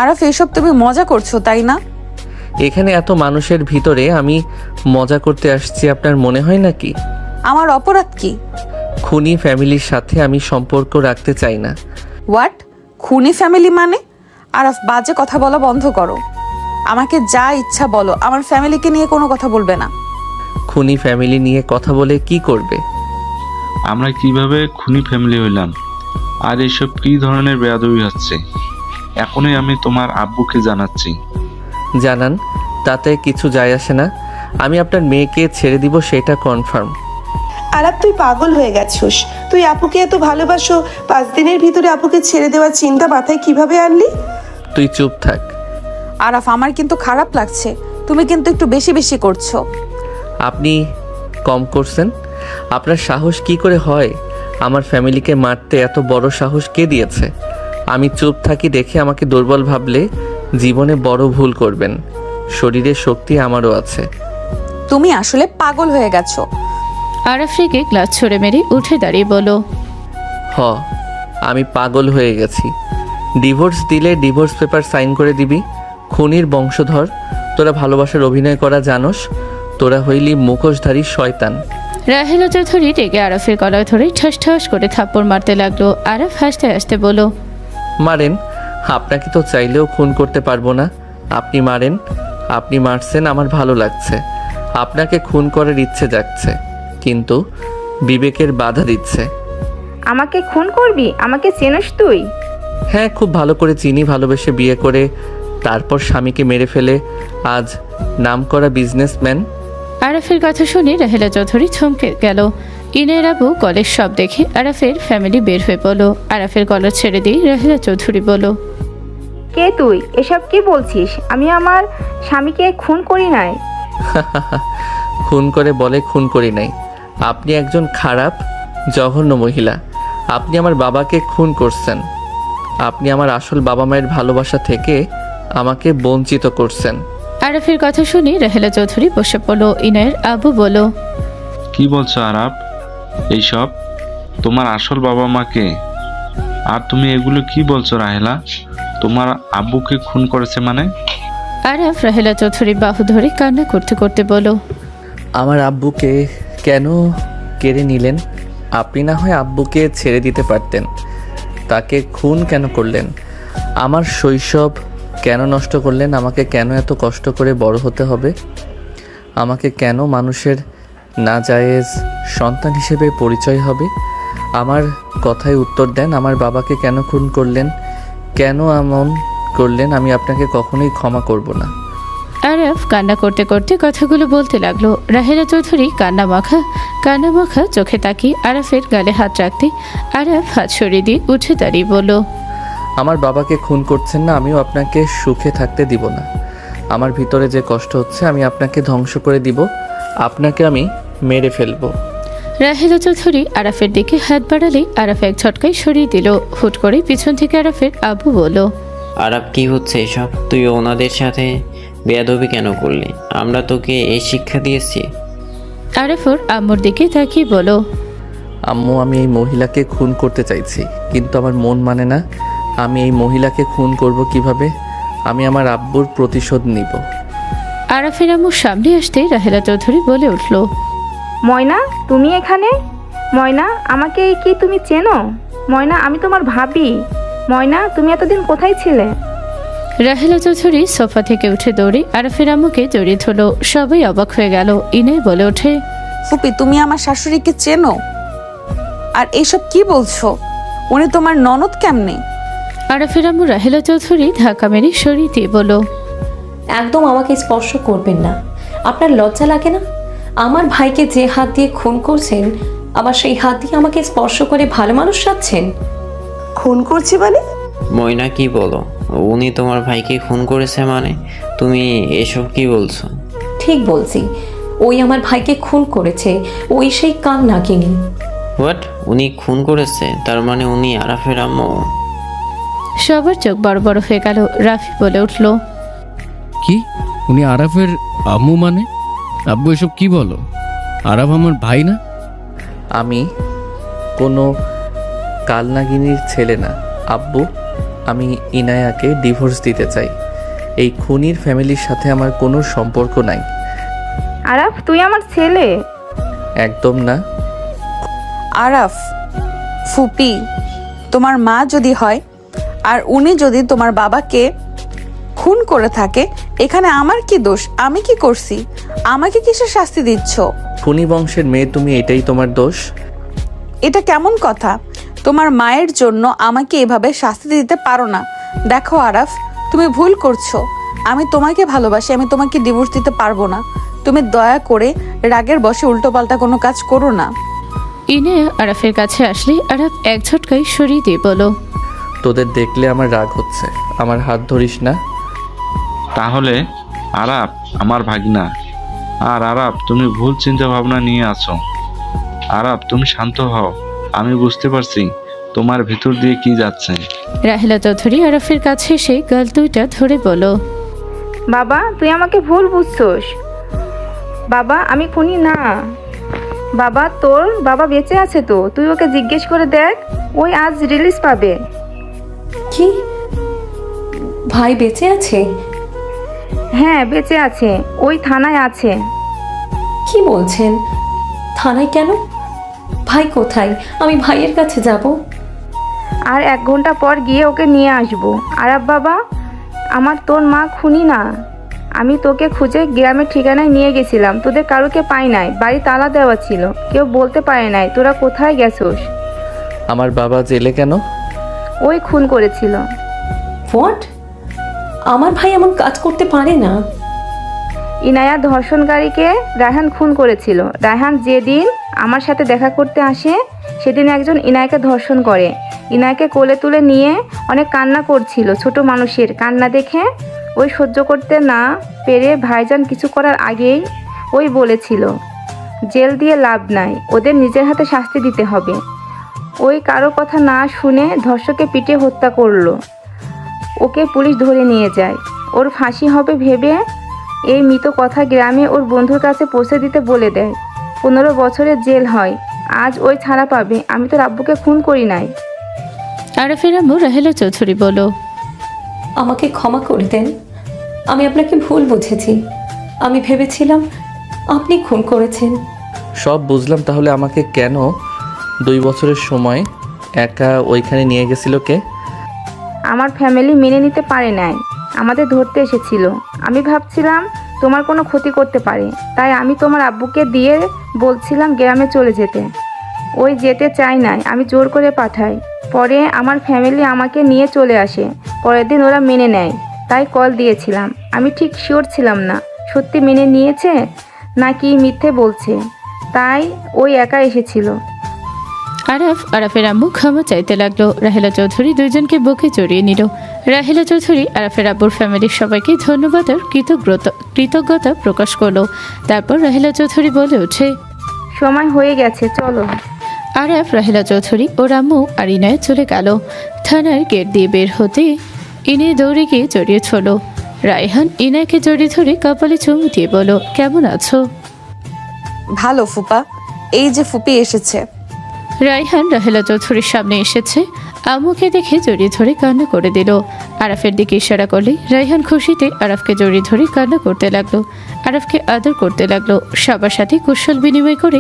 আরাফ এসব তুমি মজা করছো তাই না? এখানে এত মানুষের ভিতরে আমি মজা করতে আসছি, আপনার মনে হয় নাকি? আমার অপরাধ কি? খুনি ফ্যামিলির সাথে আমি সম্পর্ক রাখতে চাই না। হোয়াট? খুনি ফ্যামিলি মানে? আরাফ বাজে কথা বলা বন্ধ করো। আমাকে যা ইচ্ছা বলো, আমার ফ্যামিলিকে নিয়ে কোনো কথা বলবে না। খুনি ফ্যামিলি নিয়ে কথা বলে কি করবে? আমরা কিভাবে খুনি ফ্যামিলি হইলাম? আর এসব কি ধরনের বেয়াদবি হচ্ছে? এখনই আমি তোমার আব্বুকে জানাচ্ছি। জানান, তাতে কিছু যায় আসে না। আমি আপনার মেয়েকে ছেড়ে দিব, সেটা কনফার্ম। আরাফ তুই পাগল হয়ে গেছিস। তুই আপুকে এত ভালোবাসো, 5 দিনের ভিতরে আপুকে ছেড়ে দেওয়ার চিন্তা মাথায় কিভাবে আনলি? তুই চুপ থাক। আরাফ আমার কিন্তু খারাপ লাগছে, তুমি কিন্তু একটু বেশি বেশি করছো। আপনি কম করছেন। আপনার সাহস কি করে হয় আমার ফ্যামিলিকে মারতে? এত বড় সাহস কে দিয়েছে? আমি চুপ থাকি দেখে আমাকে দুর্বল ভাবলে জীবনে বড় ভুল করবেন। শরীরে শক্তি আমারও আছে। তুমি আসলে পাগল হয়ে গেছো। আরাফ রেগে গ্লাস ছুঁড়ে মেরে উঠে দাঁড়িয়ে বলো, হ, আমি পাগল হয়ে গেছি। ডিভোর্স দিলে ডিভোর্স পেপার সাইন করে দিবি। খুনির বংশধর তোরা, ভালোবাসার অভিনয় করা জানোস। তোরা হইলি মুখোশধারী শয়তান। রাহেলা চৌধুরী রেগে আরফের গলায় ধরে ঠাস ঠাস করে থাপ্পড় মারতে লাগলো। আরফ হাসতে হাসতে বলল, মারেন, আপনাকে তো চাইলেও খুন করতে পারবো না। আপনি মারেন, আপনি মারছেন, আমার ভালো লাগছে। আপনাকে খুন করার ইচ্ছে যাচ্ছে, কিন্তু বিবেকের বাধা দিচ্ছে। আমাকে খুন করবি? আমাকে চেনস তুই? হ্যাঁ, খুব ভালো করে চিনি। ভালোবেসে বিয়ে করে তারপর স্বামীকে মেরে ফেলে আজ নামকরা বিজনেসম্যান। আরফের কথা শুনে রাহেলা চৌধুরী থমকে গেল। ইনের আবু কলেজ সব দেখে আরফের ফ্যামিলি বের হয়ে পড়লো। আরফের কলেজ ছেড়ে দিয়ে রাহেলা চৌধুরী বলল, কে তুই? এসব কি বলছিস? আমি আমার স্বামীকে খুন করি নাই। খুন করে বলে খুন করি নাই। আপনি একজন খারাপ জঘন্য মহিলা। আপনি আমার বাবাকে খুন করছেন। আপনি আমার আসল বাবা মায়ের ভালোবাসা থেকে আমাকে বঞ্চিত করছেন। আরফের কথা শুনে রাহেলা চৌধুরী বসে পড়ল। ইনের আবু বলল, কি বলছো আরাপ? এইসব তোমার আসল বাবা মাকে? আর তুমি এগুলো কি বলছো রাহেলা? তোমার আব্বুকে খুন করেছে মানে? আরফ রাহেলা চৌধুরী বাহু ধরে কান্না করতে করতে বলল, আমার আব্বুকে কেন কেড়ে নিলেন? আপনি না হয় আব্বুকে ছেড়ে দিতে পারতেন। তাকে খুন কেন করলেন? আমার শৈশব কেন নষ্ট করলেন? আমাকে কেন এত কষ্ট করে বড় হতে হবে? আমাকে কেন মানুষের নাজায়েজ সন্তান হিসেবে পরিচয় হবে? আমার কথায় উত্তর দেন। আমার বাবাকে কেন খুন করলেন? কেন এমন করলেন? আমি আপনাকে কখনোই ক্ষমা করব না। আরফ কান্না করতে করতে কথাগুলো বলতে লাগলো। রাহেলা চৌধুরী কান্না মাখা চোখে তাকিয়ে আরফের গালে হাত রাখতে আরফ হাত সরিয়ে দিয়ে উঠে দাঁড়িয়ে বলল, আমার বাবাকে খুন করছেন না, আমিও আপনাকে সুখে থাকতে দিব না। আমার ভিতরে যে কষ্ট হচ্ছে আমি আপনাকে ধ্বংস করে দিব। আপনাকে আমি মেরে ফেলবো। রাহেলা চৌধুরী আরফের দিকে হাত বাড়ালে আরফ এক ঝটকায় সরিয়ে দিল। হুট করে পিছন থেকে আরফের আবু বলল, আরাপ, কি হচ্ছে এসব? তুই ওনাদের সাথে বেয়াদবি কেন করলি? আমরা তোকে এই শিক্ষা দিয়েছি। আরফ ওর আম্মুর দিকে তাকিয়ে বলল, আম্মু, আমি এই মহিলাকে খুন করতে চাইছি, কিন্তু আমার মন মানে না। আমি এই মহিলাকে খুন করব কিভাবে? আমি আমার আব্বুর প্রতিশোধ নিব। আরফের আম্মুর সামনে আসতে রাহেলা চৌধুরী বলে উঠল, ময়না, তুমি এখানে? ময়না, আমাকে কি তুমি চেনো? ময়না, আমি তোমার ভাবি। ময়না, তুমি এতদিন কোথায় ছিলে? রাহেলা চৌধুরী সোফা থেকে উঠে দৌড়ে আরফের আম্মুকে জড়িয়ে ধরল। সবাই অবাক হয়ে গেল। ইনে বলে ওঠে, ফুপি, তুমি আমার শাশুড়িকে চেনো? আর এইসব কি বলছো? উনি তোমার ননদ কেমনে? আরফের আম্মু রাহেলা চৌধুরী ধাক্কা মেরে সরিয়ে দিয়ে বলল, একদম আমাকে স্পর্শ করবেন না। আপনার লজ্জা লাগে না? আমার ভাইকে যে হাত দিয়ে খুন করছেন, আবার সেই হাত দিয়ে আমাকে স্পর্শ করে ভালো মানুষ সাজছেন। খুন করছি মানে? ময়না, কি বলো? উনি তোমার ভাইকে খুন করেছে মানে? তুমি এসব কি বলছো? ঠিক বলছি, ওই আমার ভাইকে খুন করেছে। ওই সেই কান নাগিনী। হোয়াট? উনি খুন করেছে? তার মানে উনি আরাফের আম্মু? সবার চোখ বড় বড় হয়ে গেল। রাফি বলে উঠল, কি? উনি আরাফের আম্মু মানে? আব্বু, এসব কি বলো? আরাফ আমার ভাই না। আমি কোনো কালনাগিনীর ছেলে না আব্বু। আমি ইনায়াকে ডিভোর্স দিতে চাই। এই খুনির ফ্যামিলির সাথে আমার কোনো সম্পর্ক নাই। আরাফ, তুই আমার ছেলে। একদম না। আরাফ, ফুপি তোমার মা যদি হয় আর উনি যদি তোমার বাবাকে খুন করে থাকে, এখানে আমার কি দোষ? আমি কি করছি? আমাকে কিসের শাস্তি দিচ্ছ? খুনি বংশের মেয়ে তুমি, এটাই তোমার দোষ? এটা কেমন কথা? তোমার মায়ের জন্য আমাকে এভাবে শাস্তি দিতে পারো না। দেখো আরাফ, তুমি ভুল করছো। আমি তোমাকে ভালোবাসি, আমি তোমাকে ডিভোর্স দিতে পারবো না। তুমি দয়া করে রাগের বশে উল্টোপাল্টা কোনো কাজ করো না। ইনে আরাফের কাছে আসলে আরাফ এক ঝটকায় সরিয়ে দিয়ে বলো, তোদের দেখলে আমার রাগ হচ্ছে, আমার হাত ধরিস না। তাহলে আরাপ আমার ভাগনা। আর আরাপ, তুমি ভুল চিন্তা ভাবনা নিয়ে আছো। আরাপ, তুমি শান্ত হও। আমি বুঝতে পারছি তোমার ভিতর দিয়ে কি যাচ্ছে। রাহেলা চৌধুরী আরাফের কাছে এসে গাল দুইটা ধরে বলো, বাবা, তুই আমাকে ভুল বুঝছোস। বাবা, আমি খুনি না। বাবা, তোর বাবা বেঁচে আছে তো, তুই ওকে জিজ্ঞেস করে দেখ। ওই আজ রিলিজ পাবে। কি? ভাই বেঁচে আছে? হ্যাঁ, বেঁচে আছে। ওই থানায় আছে। কি বলছেন? থানায় কেন? ভাই কোথায়? আমি ভাইয়ের কাছে যাব। আর 1 ঘন্টা পর গিয়ে ওকে নিয়ে আসবো। আরাব বাবা, আমার তোর মা খুনি না। আমি তোকে খুঁজে গ্রামের ঠিকানায় নিয়ে গেছিলাম, তোদের কারোকে পাই নাই, বাড়ি তালা দেওয়া ছিল, কেউ বলতে পারে নাই তোরা কোথায় গেছোস। আমার বাবা জেলে কেন? ওই খুন করেছিল। হোয়াট? আমার ভাই এমন কাজ করতে পারে না। ইনায়া ধর্ষণকারীকে রায়হান খুন করেছিল। রায়হান যেদিন আমার সাথে দেখা করতে আসে সেদিন একজন ইনায়াকে ধর্ষণ করে। ইনায়াকে কোলে তুলে নিয়ে অনেক কান্না করছিল। ছোট মানুষের কান্না দেখে ওই সহ্য করতে না পেরে ভাইজান কিছু করার আগেই ওই বলেছিল, জেল দিয়ে লাভ নাই, ওদের নিজের হাতে শাস্তি দিতে হবে। ওই কারো কথা না শুনে ধর্ষকে পিটিয়ে হত্যা করলো। ওকে পুলিশ ধরে নিয়ে যায়। ওর ফাঁসি হবে ভেবে এই মৃত কথা গ্রামে ওর বন্ধুর কাছে পৌঁছে দিতে বলে দেয়। 15 বছরের জেল হয়। আজ ওই ছাড়া পাবে। আমি তোর আব্বুকে খুন করি নাই। আরাফের আম্মু রাহেলা চৌধুরী বলল, আমাকে ক্ষমা করে দেন, আমি আপনাকে ভুল বুঝেছি। আমি ভেবেছিলাম আপনি খুন করেছেন। সব বুঝলাম, তাহলে আমাকে কেন 2 বছরের সময় একা ওইখানে নিয়ে গেছিল কে? আমার ফ্যামিলি মেনে নিতে পারে নাই, আমাদের ধরতে এসেছিল। আমি ভাবছিলাম তোমার কোনো ক্ষতি করতে পারে, তাই আমি তোমার আব্বুকে দিয়ে বলছিলাম গ্রামে চলে যেতে। ওই যেতে চাই নাই, আমি জোর করে পাঠাই। পরে আমার ফ্যামিলি আমাকে নিয়ে চলে আসে। পরের দিন ওরা মেনে নেয়, তাই কল দিয়েছিলাম। আমি ঠিক শিওর ছিলাম না সত্যি মেনে নিয়েছে নাকি মিথ্যে বলছে, তাই ওই একা এসেছিল। আরাফের আম্মু ক্ষমা চাইতে লাগলো। রাহেলা চৌধুরী দুইজনকে বুকে জড়িয়ে নিল। রাহেলা চৌধুরী আরাফের আব্বুর ফ্যামিলির সবাইকে ধন্যবাদ আর কৃতজ্ঞতা প্রকাশ করলো। তারপর রাহেলা চৌধুরী বলে ওঠে, সময় হয়ে গেছে, চলো। আরাফ, রাহেলা চৌধুরী ও রাম্মু আর ইনায় চলে গেল। থানার গেট দিয়ে বের হতে ইনে দৌড়ে গিয়ে জড়িয়ে ছিল। রায়হান ইনায়কে জড়িয়ে ধরে কপালে চুমু দিয়ে বলল, কেমন আছো? ভালো ফুপা, এই যে ফুপি এসেছে। রায়হান রাহেলা চৌধুরীর সামনে এসেছে। আম্মুকে দেখে জড়িয়ে ধরে কান্না করে দিল। আরাফের দিকে ইশারা করলে রায়হান খুশিতে আরাফকে জড়িয়ে ধরে কান্না করতে লাগলো। আরাফকে আদর করতে লাগলো। সবার সাথে কুশল বিনিময় করে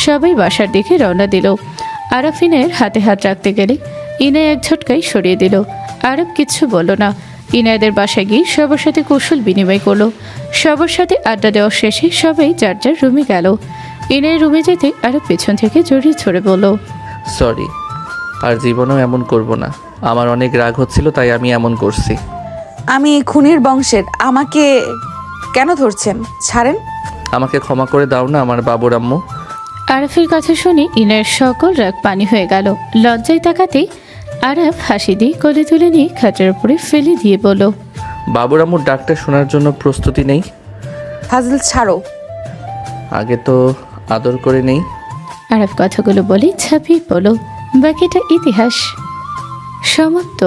সবাই বাসার দিকে রওনা দিল। আরাফ ইনায়ের হাতে হাত রাখতে গেলে ইনায় এক ঝটকায় সরিয়ে দিল। আরাফ কিচ্ছু বলল না। ইনায়দের বাসায় গিয়ে সবার সাথে কুশল বিনিময় করলো। সবার সাথে আড্ডা দেওয়া শেষে সবাই যার যার রুমে গেল। ইনায় রুমে যেতে আরাফ পেছন থেকে জড়িয়ে ধরে বলল, সরি, আর জীবনেও এমন করব না। আমার অনেক রাগ হচ্ছিল, তাই আমি এমন করছি। আমি খুনির বংশের, আমাকে কেন ধরছেন? ছাড়েন। আমাকে ক্ষমা করে দাও না আমার বাবুর আম্মু। আরাফের কথা শুনে ইনায়ের সকল রাগ পানি হয়ে গেল। লজ্জায় তাকাতে আরাফ হাসি দিয়ে কোলে তুলে নিয়ে খাটের উপরে ফেলে দিয়ে বলল, বাবুর আম্মুর ডাকটা শোনার জন্য প্রস্তুতি নেই? ফাজিল ছাড়ো। আগে তো আদর করে নেই। আরাফ কথাগুলো বলে ঝাঁপিয়ে পড়ল। বাকিটা ইতিহাস। সমাপ্ত।